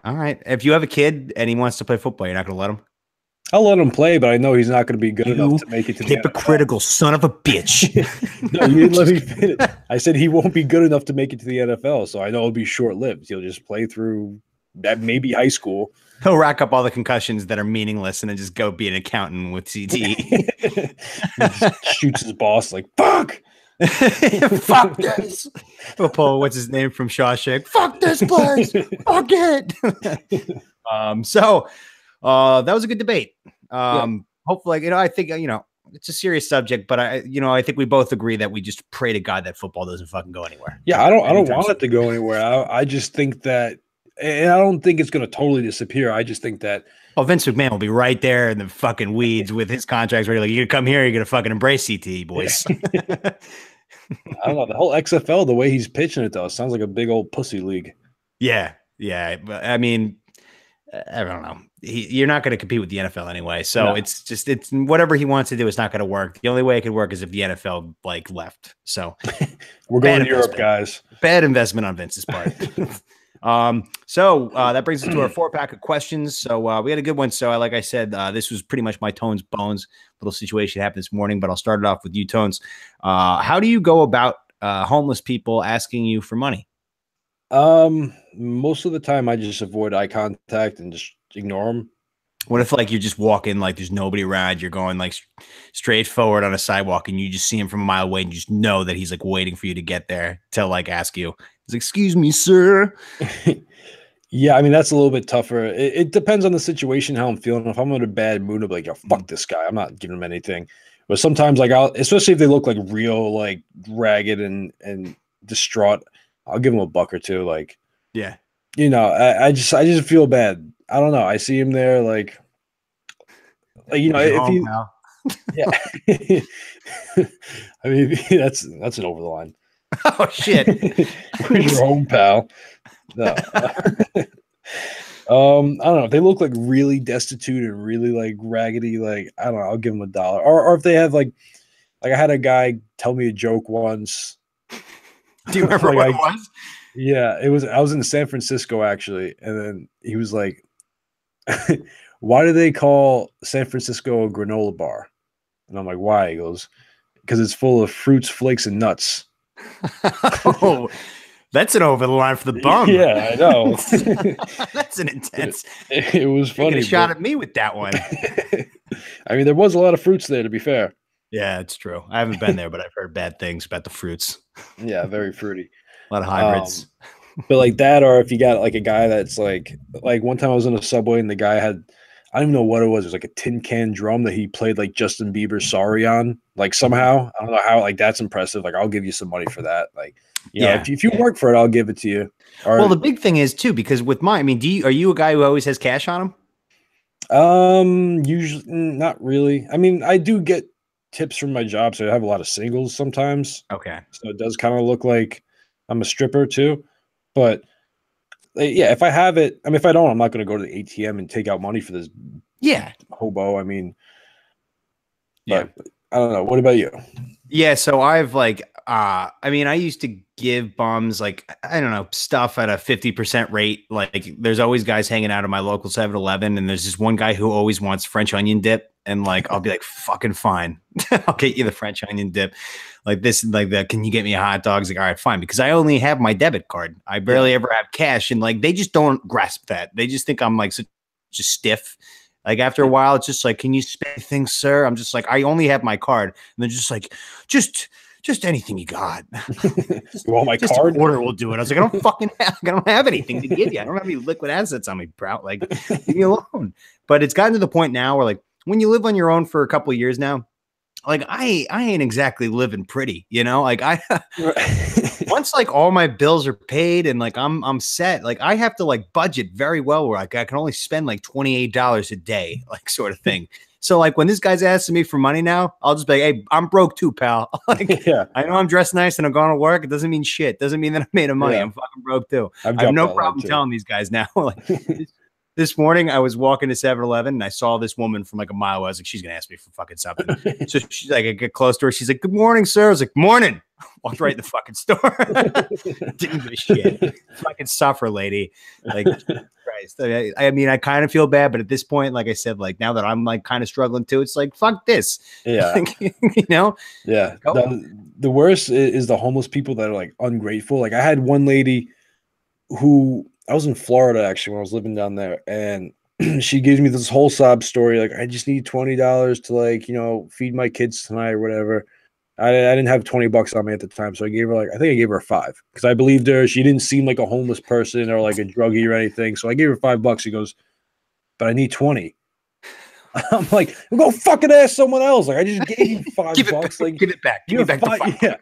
All right. If you have a kid and he wants to play football, you're not going to let him? I'll let him play, but I know he's not going to be good enough to make it to the hypocritical son of a bitch. No, you didn't let me finish. I said he won't be good enough to make it to the NFL, so I know it'll be short-lived. He'll just play through that maybe high school. He'll rack up all the concussions that are meaningless and then just go be an accountant with CTE. Shoots his boss like, fuck! Fuck this. We'll pull, what's his name from Shawshank? Fuck this place. Fuck it. So that was a good debate. Hopefully, I think, it's a serious subject, but I think we both agree that we just pray to God that football doesn't fucking go anywhere. Yeah, I don't want it to go anywhere. I just think that, and I don't think it's going to totally disappear. I just think that. Oh, Vince McMahon will be right there in the fucking weeds with his contracts where you're like, you're going to come here, you're going to fucking embrace CTE, boys. I don't know. The whole XFL, the way he's pitching it, though, it sounds like a big old pussy league. Yeah. But I mean, I don't know. You're not going to compete with the NFL anyway. So it's whatever he wants to do. It's not going to work. The only way it could work is if the NFL left. So we're going to Europe, guys. Bad investment on Vince's part. So that brings us to our 4-pack of questions. So we had a good one. So like I said, this was pretty much my Tones Bones little situation happened this morning, but I'll start it off with you, Tones. How do you go about homeless people asking you for money? Most of the time I just avoid eye contact and just ignore them. What if you're just walking, there's nobody around, you're going straight forward on a sidewalk and you just see him from a mile away and you just know that he's waiting for you to get there to ask you. He's excuse me, sir. Yeah, I mean, that's a little bit tougher. It depends on the situation, how I'm feeling. If I'm in a bad mood, I'll be like, yo, fuck this guy. I'm not giving him anything. But sometimes especially if they look real ragged and distraught, I'll give him a buck or two. Yeah. I just feel bad. I don't know. I see him there if you yeah. I mean, that's an over the line. Oh shit. Your home, pal. No. I don't know. If they look really destitute and really raggedy, I don't know, I'll give them $1. Or if they have I had a guy tell me a joke once. Do you remember what it was? Yeah, I was in San Francisco actually, and then he was like, why do they call San Francisco a granola bar? And I'm like, why? He goes, because it's full of fruits, flakes, and nuts. Oh, that's an over the line for the bum. Yeah, I know. That's an intense. It was funny. Taking a shot at me with that one. I mean, there was a lot of fruits there, to be fair. Yeah, it's true. I haven't been there, but I've heard bad things about the fruits. Yeah, very fruity. A lot of hybrids. But that, or if you got a guy that's like one time I was in a Subway and the guy had, I don't even know what it was. It was a tin can drum that he played Justin Bieber's "Sorry" on. Somehow, I don't know how. That's impressive. I'll give you some money for that. If you work for it, I'll give it to you. Well, the big thing is too, because with mine, I mean, are you a guy who always has cash on him? Usually not really. I mean, I do get tips from my job, so I have a lot of singles sometimes. Okay. So it does kind of look like I'm a stripper too, but yeah, if I have it, I mean, if I don't, I'm not going to go to the ATM and take out money for this. Yeah, hobo. I mean, yeah. I don't know. What about you? Yeah, so I've like I mean, I used to give bums like I don't know, stuff at a 50% rate. Like there's always guys hanging out at my local 7-Eleven, and there's this one guy who always wants French onion dip, and like I'll be like, fucking fine. I'll get you the French onion dip. Like this, like that, can you get me a hot dog? It's like, all right, fine, because I only have my debit card. I barely ever have cash, and like they just don't grasp that. They just think I'm like such a stiff. Like after a while, it's just like, can you spend things, sir? I'm just like, I only have my card. And they're just like, just anything you got. You want my card? Order will do it. I was like, I don't have anything to give you. I don't have any liquid assets on me, bro. Like, leave me alone. But it's gotten to the point now where like when you live on your own for a couple of years now, like I ain't exactly living pretty, you know, like once like all my bills are paid and like I'm set, like I have to like budget very well where like I can only spend like $28 a day, like sort of thing. So like when this guy's asking me for money now, I'll just be like, hey, I'm broke too, pal. Like, yeah, I know I'm dressed nice and I'm going to work. It doesn't mean shit. Doesn't mean that I made money. I'm fucking broke too. I have no problem telling these guys now. Like this morning, I was walking to 7-Eleven and I saw this woman from like a mile away. I was like, she's going to ask me for fucking something. So she's like, I get close to her. She's like, good morning, sir. I was like, morning. Walked right in the fucking store. Didn't give a shit. Fucking suffer, lady. Like, Christ. I mean, I kind of feel bad, but at this point, like I said, like now that I'm like kind of struggling too, it's like, fuck this. Yeah. Like, you know? Yeah. The worst is the homeless people that are like ungrateful. Like I had one lady who, I was in Florida actually when I was living down there, and she gives me this whole sob story. Like, I just need $20 to like, you know, feed my kids tonight or whatever. I didn't have $20 on me at the time, so I gave her like, I think I gave her $5 because I believed her. She didn't seem like a homeless person or like a druggie or anything. So I gave her $5. She goes, but I need 20. I'm like, go fucking ask someone else. Like, I just gave you $5. Like, give it back. Give me back the $5. Yeah.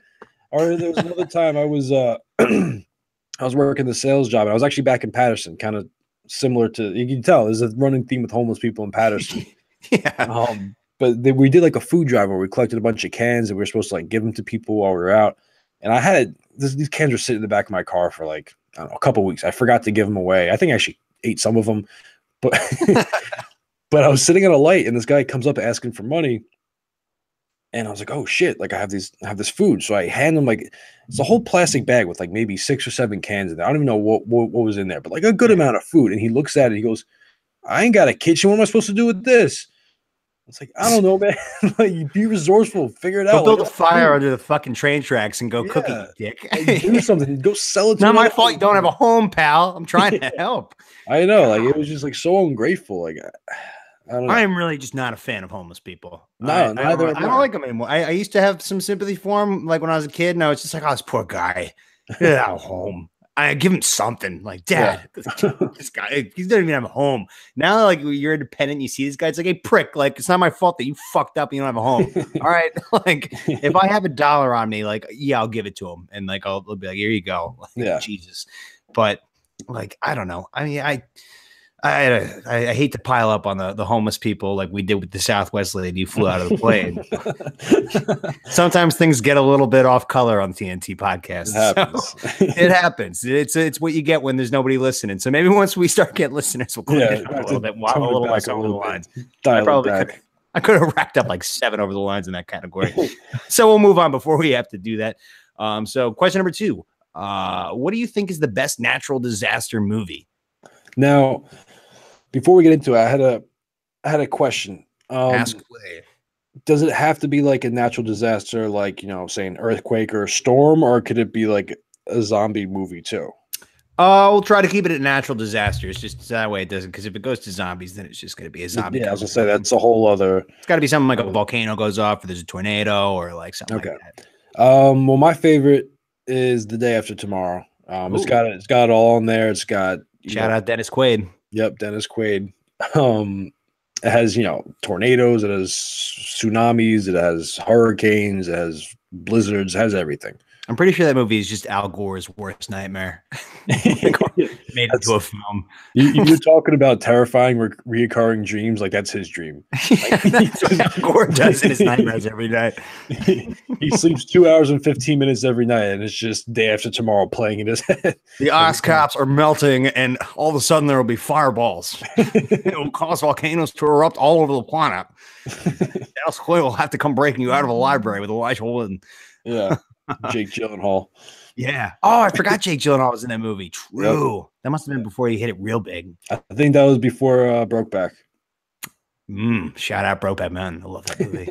Or there was another time I was I was working the sales job, and I was actually back in Patterson, kind of similar to, you can tell there's a running theme with homeless people in Patterson. Yeah. But we did like a food drive where we collected a bunch of cans and we were supposed to like give them to people while we were out. And I had these cans were sitting in the back of my car for like, I don't know, a couple of weeks. I forgot to give them away. I think I actually ate some of them, but but I was sitting at a light and this guy comes up asking for money. And I was like, oh shit, like I have this food. So I hand him like, it's a whole plastic bag with like maybe 6 or 7 cans in there. I don't even know what was in there, but like a good amount of food. And he looks at it, he goes, I ain't got a kitchen. What am I supposed to do with this? It's like, I don't know, man. Like, you be resourcul, figure it out. Build a fire under the fucking train tracks and go cook it, you dick. Like, do something. Go sell it to Not my fault you don't have a home, pal. I'm trying to help. I know. Like, it was just like so ungrateful. Like, I don't know. I'm really just not a fan of homeless people. No, I don't like them anymore. I used to have some sympathy for them, like when I was a kid, and I was just like, oh, this poor guy. Get out of home. I give him something. Like, Dad, this guy, he doesn't even have a home. Now, like, you're independent, you see this guy, it's like, hey, prick, like, it's not my fault that you fucked up and you don't have a home. All right. Like, if I have $1 on me, like, yeah, I'll give it to him. And like, I'll be like, here you go. Like, yeah. Jesus. But like, I don't know. I mean, I hate to pile up on the homeless people like we did with the Southwest lady who flew out of the plane. Sometimes things get a little bit off color on TNT podcast. It happens. So it happens. It's what you get when there's nobody listening. So maybe once we start getting listeners, we'll clean it up a little bit, a little less over the lines. I could have racked up like 7 over the lines in that category. So we'll move on before we have to do that. So question number 2. What do you think is the best natural disaster movie? Now, before we get into it, I had a question. Ask away. Does it have to be like a natural disaster, like, you know, say an earthquake or a storm, or could it be like a zombie movie too? We'll try to keep it at natural disasters, just that way it doesn't. Because if it goes to zombies, then it's just going to be a zombie. Yeah, I was gonna say that's a whole other. It's got to be something like a volcano goes off, or there's a tornado, or like something like that. Well, my favorite is The Day After Tomorrow. It's got it all in there. It's got shout out Dennis Quaid. Yep, Dennis Quaid. It has, you know, tornadoes, it has tsunamis, it has hurricanes, it has blizzards, has everything. I'm pretty sure that movie is just Al Gore's worst nightmare. Made into a film. You're talking about terrifying reoccurring dreams. Like that's his dream. That's what Al Gore does in his nightmares every night. He sleeps 2 hours and 15 minutes every night, and it's just day after tomorrow playing in his head. The ice caps are melting, and all of a sudden there will be fireballs. It will cause volcanoes to erupt all over the planet. Al Square will have to come breaking you out of a library with Elijah Wood. Yeah. Jake Gyllenhaal. Yeah. Oh, I forgot Jake Gyllenhaal was in that movie. True. Yep. That must have been before he hit it real big. I think that was before Brokeback. Shout out Brokeback Mountain. I love that movie.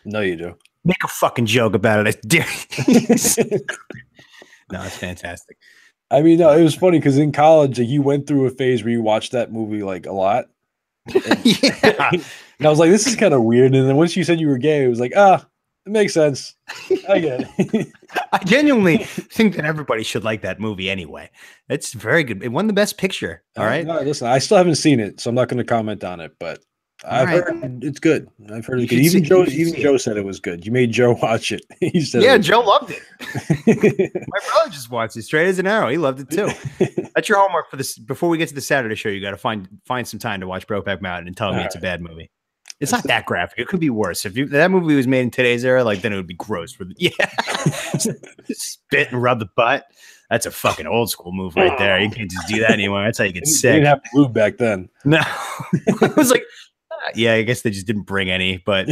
No, you do. Make a fucking joke about it. I dare you. No, it's fantastic. I mean, no, it was funny because in college, like, you went through a phase where you watched that movie like a lot. Yeah. And I was like, this is kind of weird. And then once you said you were gay, it was like, it makes sense. I get it. I genuinely think that everybody should like that movie anyway. It's very good. It won the best picture. All right. No, listen, I still haven't seen it, so I'm not going to comment on it, but I've heard it's good. I've heard it's good. Even Joe said it was good. You made Joe watch it. He said, yeah, Joe loved it. My brother just watched it straight as an arrow. He loved it too. That's your homework for this. Before we get to the Saturday show, you got to find some time to watch Brokeback Mountain and tell me it's a bad movie. It's not that graphic. It could be worse. If that movie was made in today's era, like then it would be gross. Spit and rub the butt. That's a fucking old school move right there. You can't just do that anymore. That's how you get sick. You didn't have to move back then. No, it was like, yeah, I guess they just didn't bring any. But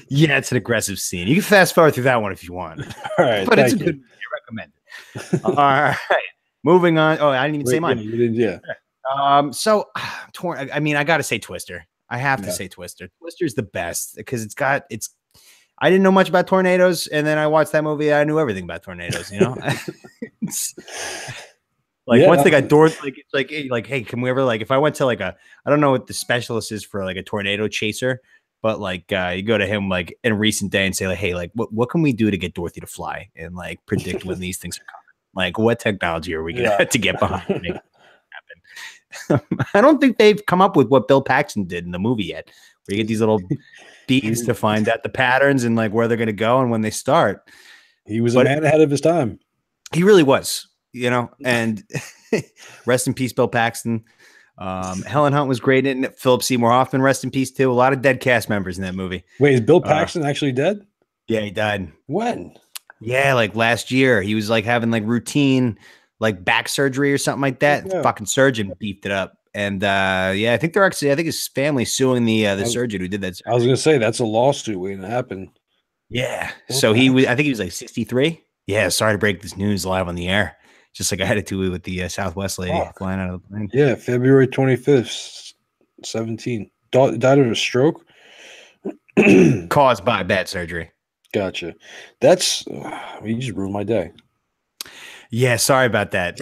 yeah, it's an aggressive scene. You can fast forward through that one if you want. All right, but it's a good movie. I recommend it. All right, moving on. Oh, I didn't even say mine. You didn't, yeah. So I mean, I gotta say Twister. I have to say Twister. Twister's the best because I didn't know much about tornadoes, and then I watched that movie. I knew everything about tornadoes, you know. Once they got doors, like, hey, can we ever, like, if I went to like I don't know what the specialist is for like a tornado chaser, but like you go to him like in a recent day and say like, hey, like what can we do to get Dorothy to fly and like predict when these things are coming? Like, what technology are we gonna have to get behind? I don't think they've come up with what Bill Paxton did in the movie yet, where you get these little beads to find out the patterns and like where they're going to go and when they start. He was a man ahead of his time. He really was, you know, and rest in peace, Bill Paxton. Helen Hunt was great in it. Philip Seymour Hoffman, rest in peace too. A lot of dead cast members in that movie. Wait, is Bill Paxton actually dead? Yeah, he died. When? Yeah, like last year. He was like having like routine like back surgery or something like that. Yeah. The fucking surgeon beefed it up. And yeah, I think his family's suing the surgeon who did that surgery. I was gonna say that's a lawsuit waiting to happen. Yeah. So I think he was like 63. Yeah, sorry to break this news live on the air. Just like I had to with the Southwest lady flying out of the plane. Yeah, February 25th, 17. Died of a stroke. Caused by bad surgery. Gotcha. That's you just ruined my day. Yeah, sorry about that.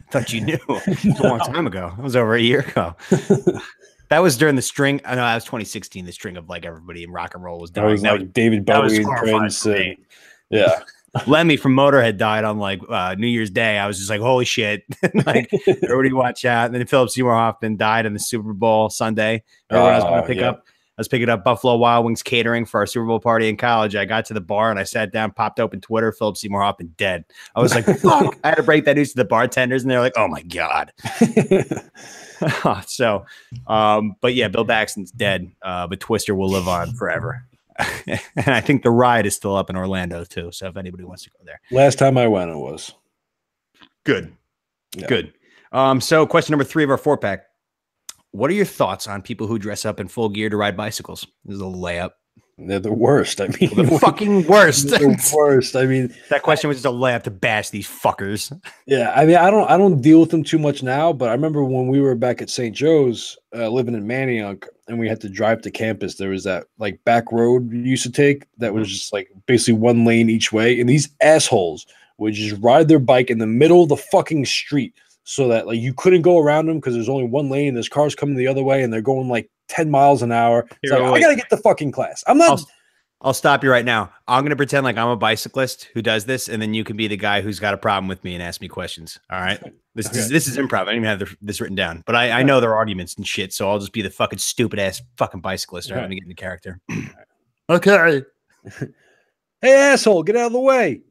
Thought you knew. It was a long time ago. It was over a year ago. That was during the string. I know that was 2016. The string of like everybody in rock and roll was dying. That was like David Bowie and Prince. Yeah. Lemmy from Motorhead died on like New Year's Day. I was just like, holy shit. Like, everybody watch out. And then Philip Seymour Hoffman died in the Super Bowl Sunday. Everyone I was going to pick up. I was picking up Buffalo Wild Wings catering for our Super Bowl party in college. I got to the bar and I sat down, popped open Twitter, Philip Seymour Hoffman dead. I was like, fuck. I had to break that news to the bartenders and they're like, oh my God. So, but yeah, Bill Paxton's dead, but Twister will live on forever. And I think the ride is still up in Orlando too. So if anybody wants to go there. Last time I went, it was. Good. Yeah. Good. So question number 3 of our 4-pack. What are your thoughts on people who dress up in full gear to ride bicycles? This is a layup. They're the worst. I mean, the fucking worst. The worst. I mean, that question was just a layup to bash these fuckers. Yeah, I mean, I don't deal with them too much now, but I remember when we were back at St. Joe's, living in Manayunk, and we had to drive to campus. There was that like back road we used to take that was just like basically one lane each way, and these assholes would just ride their bike in the middle of the fucking street. So that like you couldn't go around them because there's only one lane and there's cars coming the other way and they're going like 10 miles an hour. It's like, I gotta get the fucking class. I'm not. I'll stop you right now. I'm gonna pretend like I'm a bicyclist who does this, and then you can be the guy who's got a problem with me and ask me questions. All right. This is improv. I don't even have this written down, but I know their arguments and shit. So I'll just be the fucking stupid ass fucking bicyclist trying to get into character. Okay. Hey, asshole, get out of the way.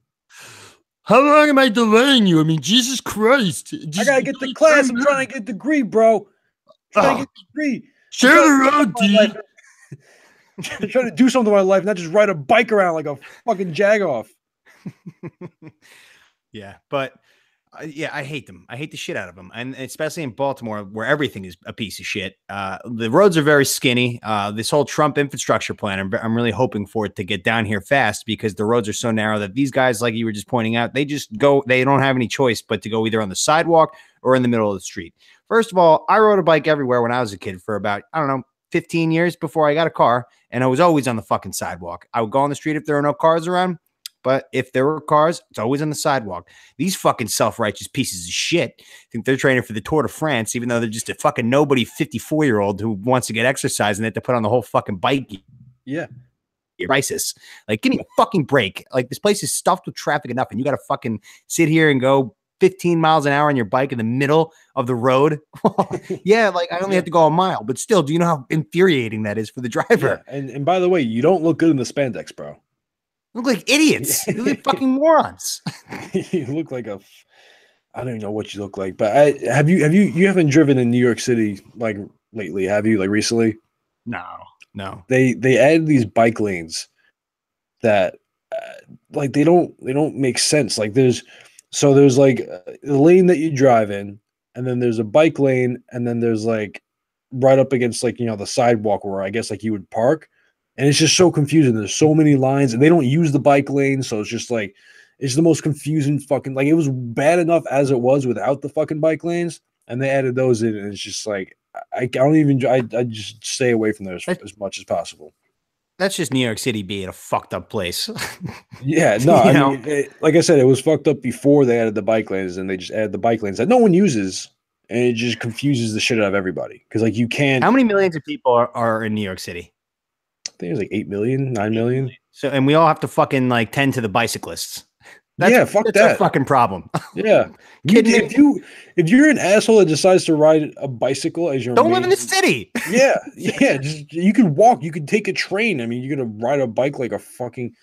How long am I delaying you? I mean, Jesus Christ. I gotta get to class. I'm trying to get a degree, bro. Trying to get a degree. Share the road, dude. I'm trying to do something with my life, not just ride a bike around like a fucking jag-off. Yeah, but yeah, I hate them. I hate the shit out of them, and especially in Baltimore, where everything is a piece of shit. The roads are very skinny. This whole Trump infrastructure plan, I'm really hoping for it to get down here fast because the roads are so narrow that these guys, like you were just pointing out, they just go. They don't have any choice but to go either on the sidewalk or in the middle of the street. First of all, I rode a bike everywhere when I was a kid for about, I don't know, 15 years before I got a car, and I was always on the fucking sidewalk. I would go on the street if there were no cars around. But if there were cars, it's always on the sidewalk. These fucking self-righteous pieces of shit think they're training for the Tour de France, even though they're just a fucking nobody 54-year-old who wants to get exercise and they have to put on the whole fucking bike. Yeah. Crisis. Like, give me a fucking break. Like, this place is stuffed with traffic enough, and you got to fucking sit here and go 15 miles an hour on your bike in the middle of the road. Yeah, like I only have to go a mile, but still, do you know how infuriating that is for the driver? Yeah. And by the way, you don't look good in the spandex, bro. You look like idiots. You look like fucking morons. You look like a, I don't even know what you look like, but you haven't driven in New York City like lately, have you? Like recently? No. They added these bike lanes that like they don't make sense. Like there's like the lane that you drive in, and then there's a bike lane, and then there's like right up against like, you know, the sidewalk where I guess like you would park. And it's just so confusing. There's so many lines, and they don't use the bike lane, so it's just like it's the most confusing fucking. Like it was bad enough as it was without the fucking bike lanes, and they added those in, and it's just like I don't even. I just stay away from those as much as possible. That's just New York City being a fucked up place. Yeah, no, I mean, like I said, it was fucked up before they added the bike lanes, and they just added the bike lanes that no one uses, and it just confuses the shit out of everybody. Because like you can't. How many millions of people are in New York City? I think it's like 8 million, 9 million. So, and we all have to fucking like tend to the bicyclists. Fuck that's that. A fucking problem. Yeah. If you're an asshole that decides to ride a bicycle as your don't live in the city. Yeah. Just, you can walk, you can take a train. I mean, you're gonna ride a bike like a fucking.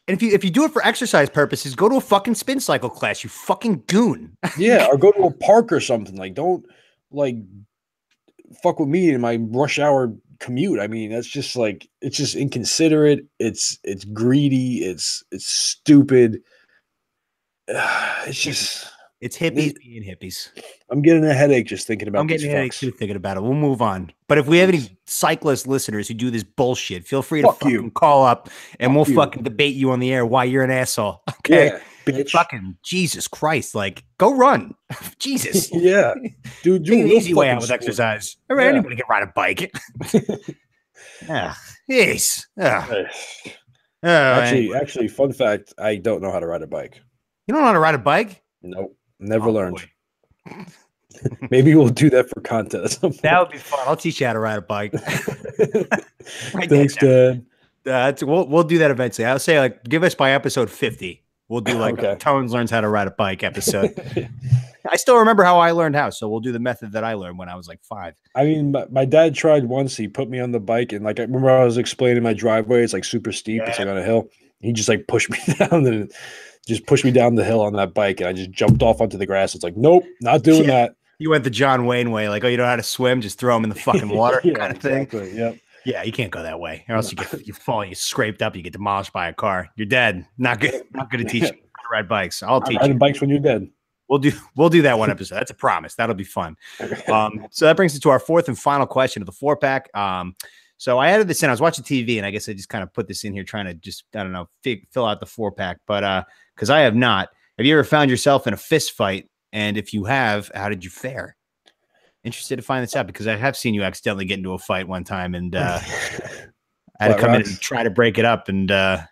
And if you do it for exercise purposes, go to a fucking spin cycle class, you fucking goon. Yeah, or go to a park or something. Like, don't like fuck with me in my rush hour commute. I mean, that's just like it's just inconsiderate. It's greedy. It's stupid. It's just it's hippies being hippies. I'm getting a headache just thinking about. I'm getting a headache too thinking about it. We'll move on. But if we have any cyclist listeners who do this bullshit, feel free to fucking call up and we'll fucking debate you on the air why you're an asshole. Okay, yeah, bitch. Fucking Jesus Christ! Like, go run, Jesus. Yeah, dude. Take an easy way out with exercise. Yeah. Anybody can ride a bike. Yeah, yes. Actually, fun fact: I don't know how to ride a bike. You don't know how to ride a bike? Nope, never learned. Maybe we'll do that for content. That would be fun. I'll teach you how to ride a bike. Thanks, Dad. We'll do that eventually. I'll say like give us by episode 50. We'll do like Tones learns how to ride a bike episode. I still remember how I learned how, so we'll do the method that I learned when I was like 5. I mean, my dad tried once. He put me on the bike, and like I remember I was explaining my driveway. It's like super steep. Yeah. It's like on a hill. He just like pushed me down and just pushed me down the hill on that bike, and I just jumped off onto the grass. It's like, nope, not doing that. You went the John Wayne way, like, oh, you don't know how to swim, just throw them in the fucking water, kind of thing. Yep. Yeah, you can't go that way, or else you fall, you scraped up, you get demolished by a car. You're dead. Not good. Not going to teach you how to ride bikes. I'll teach you. Bikes when you're dead. We'll do that one episode. That's a promise. That'll be fun. So that brings us to our fourth and final question of the 4-pack. So I added this in. I was watching TV, and I guess I just kind of put this in here, trying to just, I don't know, fill out the 4-pack. But because I have not. Have you ever found yourself in a fist fight? And if you have, how did you fare? Interested to find this out because I have seen you accidentally get into a fight one time, and I had to come in and try to break it up. And I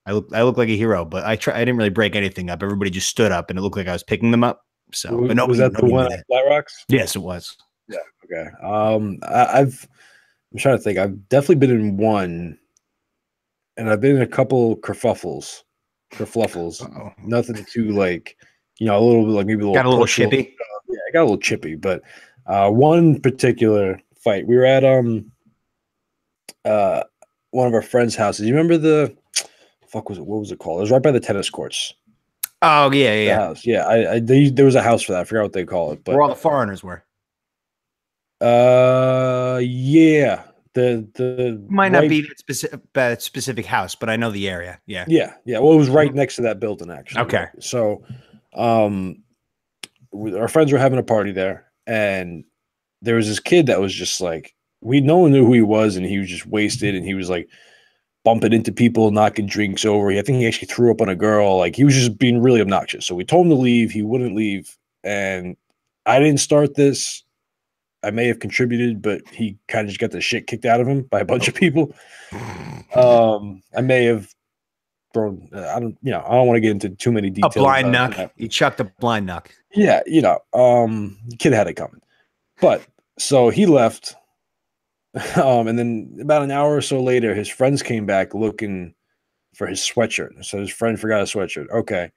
look like a hero, but I didn't really break anything up. Everybody just stood up, and it looked like I was picking them up. So, but nobody, was that the one at Flat Rocks? Yes, it was. Yeah. Okay. I'm trying to think. I've definitely been in one, and I've been in a couple kerfuffles. Nothing too like, you know, a little bit like maybe a little. Got a little chippy. Yeah, I got a little chippy, but one particular fight, we were at one of our friends' houses. You remember fuck was it? What was it called? It was right by the tennis courts. Oh yeah, the house. Yeah, there was a house for that. I forgot what they call it, but where all the foreigners were. Yeah. The might not be that specific house, but I know the area. Yeah. Yeah. Well, it was right next to that building, actually. Okay. So, our friends were having a party there, and there was this kid that was just like, no one knew who he was, and he was just wasted, and he was like bumping into people, knocking drinks over. I think he actually threw up on a girl. Like, he was just being really obnoxious. So we told him to leave. He wouldn't leave, and I didn't start this. I may have contributed, but he kind of just got the shit kicked out of him by a bunch of people. I may have thrown. I don't want to get into too many details. A blind knuck. He chucked a blind knuck. Yeah, the kid had it coming. But so he left, and then about an hour or so later, his friends came back looking for his sweatshirt. So his friend forgot his sweatshirt. Okay.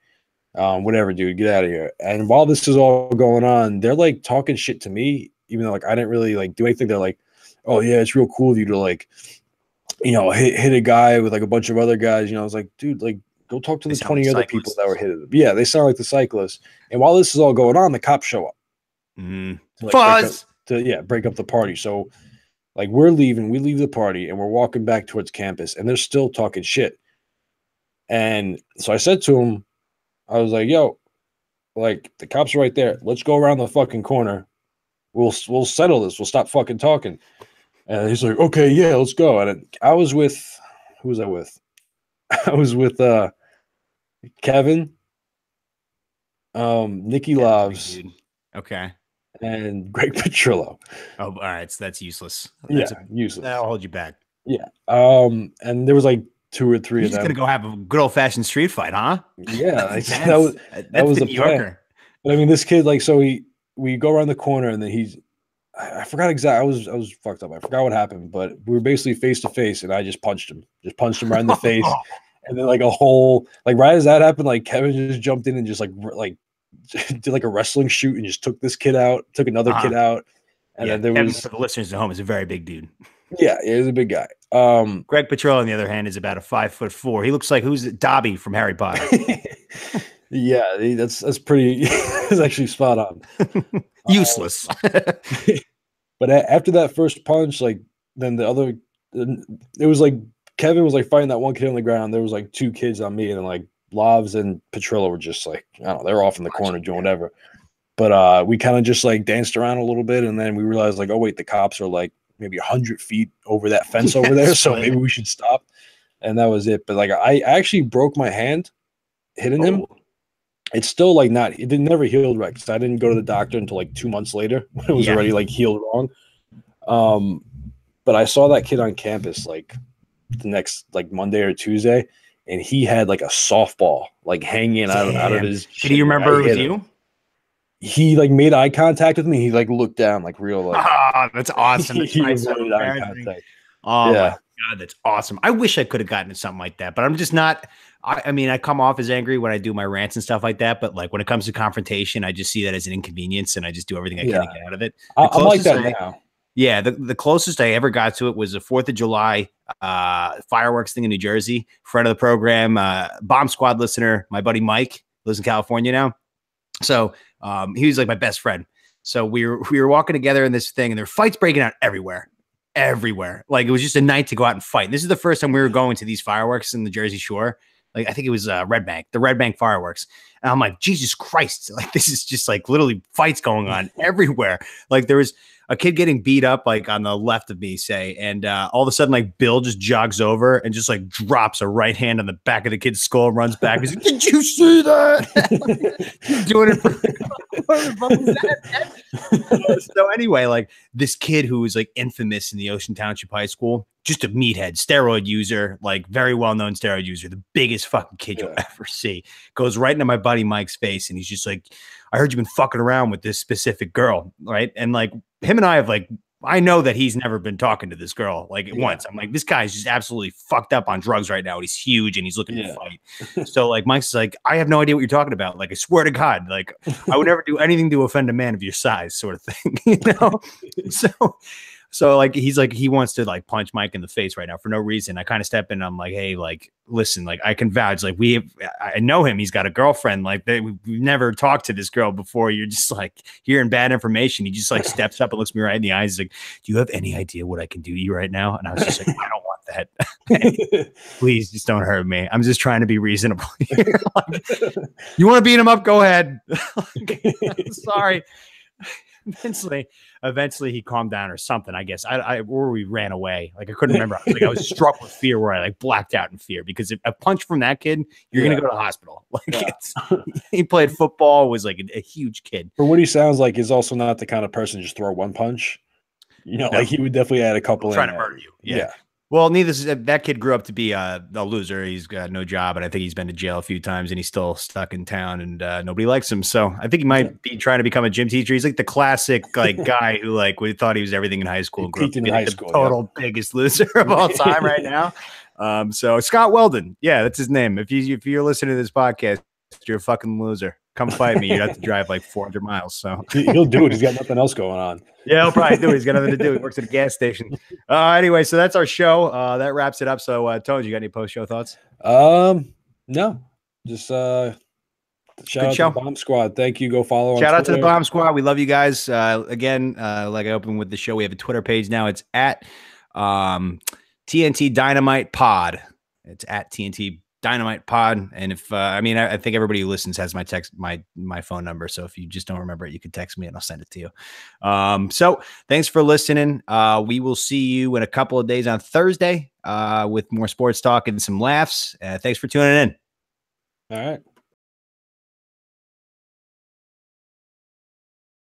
Whatever, dude, get out of here. And while this is all going on, they're like talking shit to me, even though like I didn't really like do anything. They're like, oh yeah, it's real cool of you to like, hit a guy with like a bunch of other guys. I was like, dude, like go talk to the 20 other people that were hitting them. Yeah, they sound like the cyclists. And while this is all going on, the cops show up. To, like, Fuzz! Break up the party. So like we're leaving, we leave the party and we're walking back towards campus and they're still talking shit. And so I said to him, I was like, yo, like the cops are right there. Let's go around the fucking corner. We'll settle this. We'll stop fucking talking. And he's like, okay, yeah, let's go. And I was with, who was I with? I was with Kevin, Nikki Loves. Okay. And Greg Petrillo. Oh, all right. So that's useless. Useless. That'll hold you back. Yeah. And there was like 2 or 3 of them. He's gonna go have a good old fashioned street fight, huh? Yeah, that was the New Yorker. But I mean, this kid, like, so we go around the corner and then I forgot exactly. I was fucked up. I forgot what happened, but we were basically face to face, and I just punched him right in the face, and then like a whole like right as that happened, like Kevin just jumped in and just like did like a wrestling shoot and just took this kid out, took another kid out, and then there Kevin, was for the listeners at home, is a very big dude. Yeah, he's a big guy. Greg Petrillo, on the other hand, is about a 5'4". He looks like who's Dobby from Harry Potter. Yeah, that's pretty. That's actually spot on. Useless. But after that first punch, like then it was like Kevin was like fighting that one kid on the ground. There was like 2 kids on me, and then like Loves and Petrillo were just like, I don't know, they were off in the corner doing whatever. But we kind of just like danced around a little bit, and then we realized like, oh wait, the cops are like maybe 100 feet over that fence over there, so maybe we should stop. And that was it. But like I actually broke my hand hitting him. It's still like never healed right, because I didn't go to the doctor until like 2 months later when it was already like healed wrong. But I saw that kid on campus like the next like Monday or Tuesday, and he had like a softball like hanging out of his. Did he remember it was you? He like made eye contact with me. He like looked down like real like. Oh, that's awesome. That's nice. Eye contact. Oh yeah. My God, that's awesome. I wish I could have gotten to something like that, but I'm just not. I mean, I come off as angry when I do my rants and stuff like that, but like when it comes to confrontation, I just see that as an inconvenience, and I just do everything I can to get out of it. I'm like that now. Yeah, the closest I ever got to it was the 4th of July fireworks thing in New Jersey. Friend of the program, Bomb Squad listener, my buddy Mike lives in California now, so he was like my best friend. So we were walking together in this thing, and there were fights breaking out everywhere. Like it was just a night to go out and fight. And this is the first time we were going to these fireworks in the Jersey Shore. Like I think it was the Red Bank fireworks. And I'm like, Jesus Christ. Like this is just like literally fights going on everywhere. Like there was a kid getting beat up like on the left of me, say, and all of a sudden like Bill just jogs over and just like drops a right hand on the back of the kid's skull, runs back. He's like, did you see that? He's doing it for So anyway, like this kid who was like infamous in the Ocean Township High School, just a meathead, steroid user, like very well-known steroid user, the biggest fucking kid you'll ever see, goes right into my buddy Mike's face. And he's just like, I heard you've been fucking around with this specific girl. Right. And like him and I have like, I know that he's never been talking to this girl like once. I'm like, this guy's just absolutely fucked up on drugs right now. And he's huge and he's looking to fight. So like Mike's like, I have no idea what you're talking about. Like, I swear to God, like I would never do anything to offend a man of your size, sort of thing, you know? So like he's like he wants to like punch Mike in the face right now for no reason. I kind of step in. I'm like, hey, like listen, like I can vouch. Like I know him. He's got a girlfriend. Like we've never talked to this girl before. You're just like hearing bad information. He just like steps up and looks me right in the eyes. He's like, do you have any idea what I can do to you right now? And I was just like, I don't want that. Please just don't hurt me. I'm just trying to be reasonable. Like, you want to beat him up? Go ahead. Sorry. Eventually he calmed down or something, I guess. Or we ran away. Like I couldn't remember. I was struck with fear where I like blacked out in fear because if a punch from that kid, you're gonna go to the hospital. Like he played football, was like a huge kid. For what he sounds like, is also not the kind of person to just throw one punch. You know, like he would definitely add a couple trying to murder you. Yeah. Well, that kid grew up to be a loser. He's got no job, and I think he's been to jail a few times, and he's still stuck in town, and nobody likes him. So I think he might be trying to become a gym teacher. He's like the classic like guy who like we thought he was everything in high school. Peaked in high school, total biggest loser of all time right now. So Scott Weldon, yeah, that's his name. If you're listening to this podcast, you're a fucking loser. Come fight me. You'd have to drive like 400 miles. So he'll do it. He's got nothing else going on. Yeah, he'll probably do it. He's got nothing to do. He works at a gas station. Anyway, so that's our show. That wraps it up. So, Tones, you got any post-show thoughts? No. Just shout out to the Bomb Squad. Thank you. Go follow. Shout out to the Bomb Squad. We love you guys. Again, like I opened with the show, we have a Twitter page now. It's at TNT Dynamite Pod. It's at TNT Dynamite Pod. And if I think everybody who listens has my phone number. So if you just don't remember it, you can text me and I'll send it to you. So thanks for listening. We will see you in a couple of days on Thursday with more sports talk and some laughs. Thanks for tuning in. All right.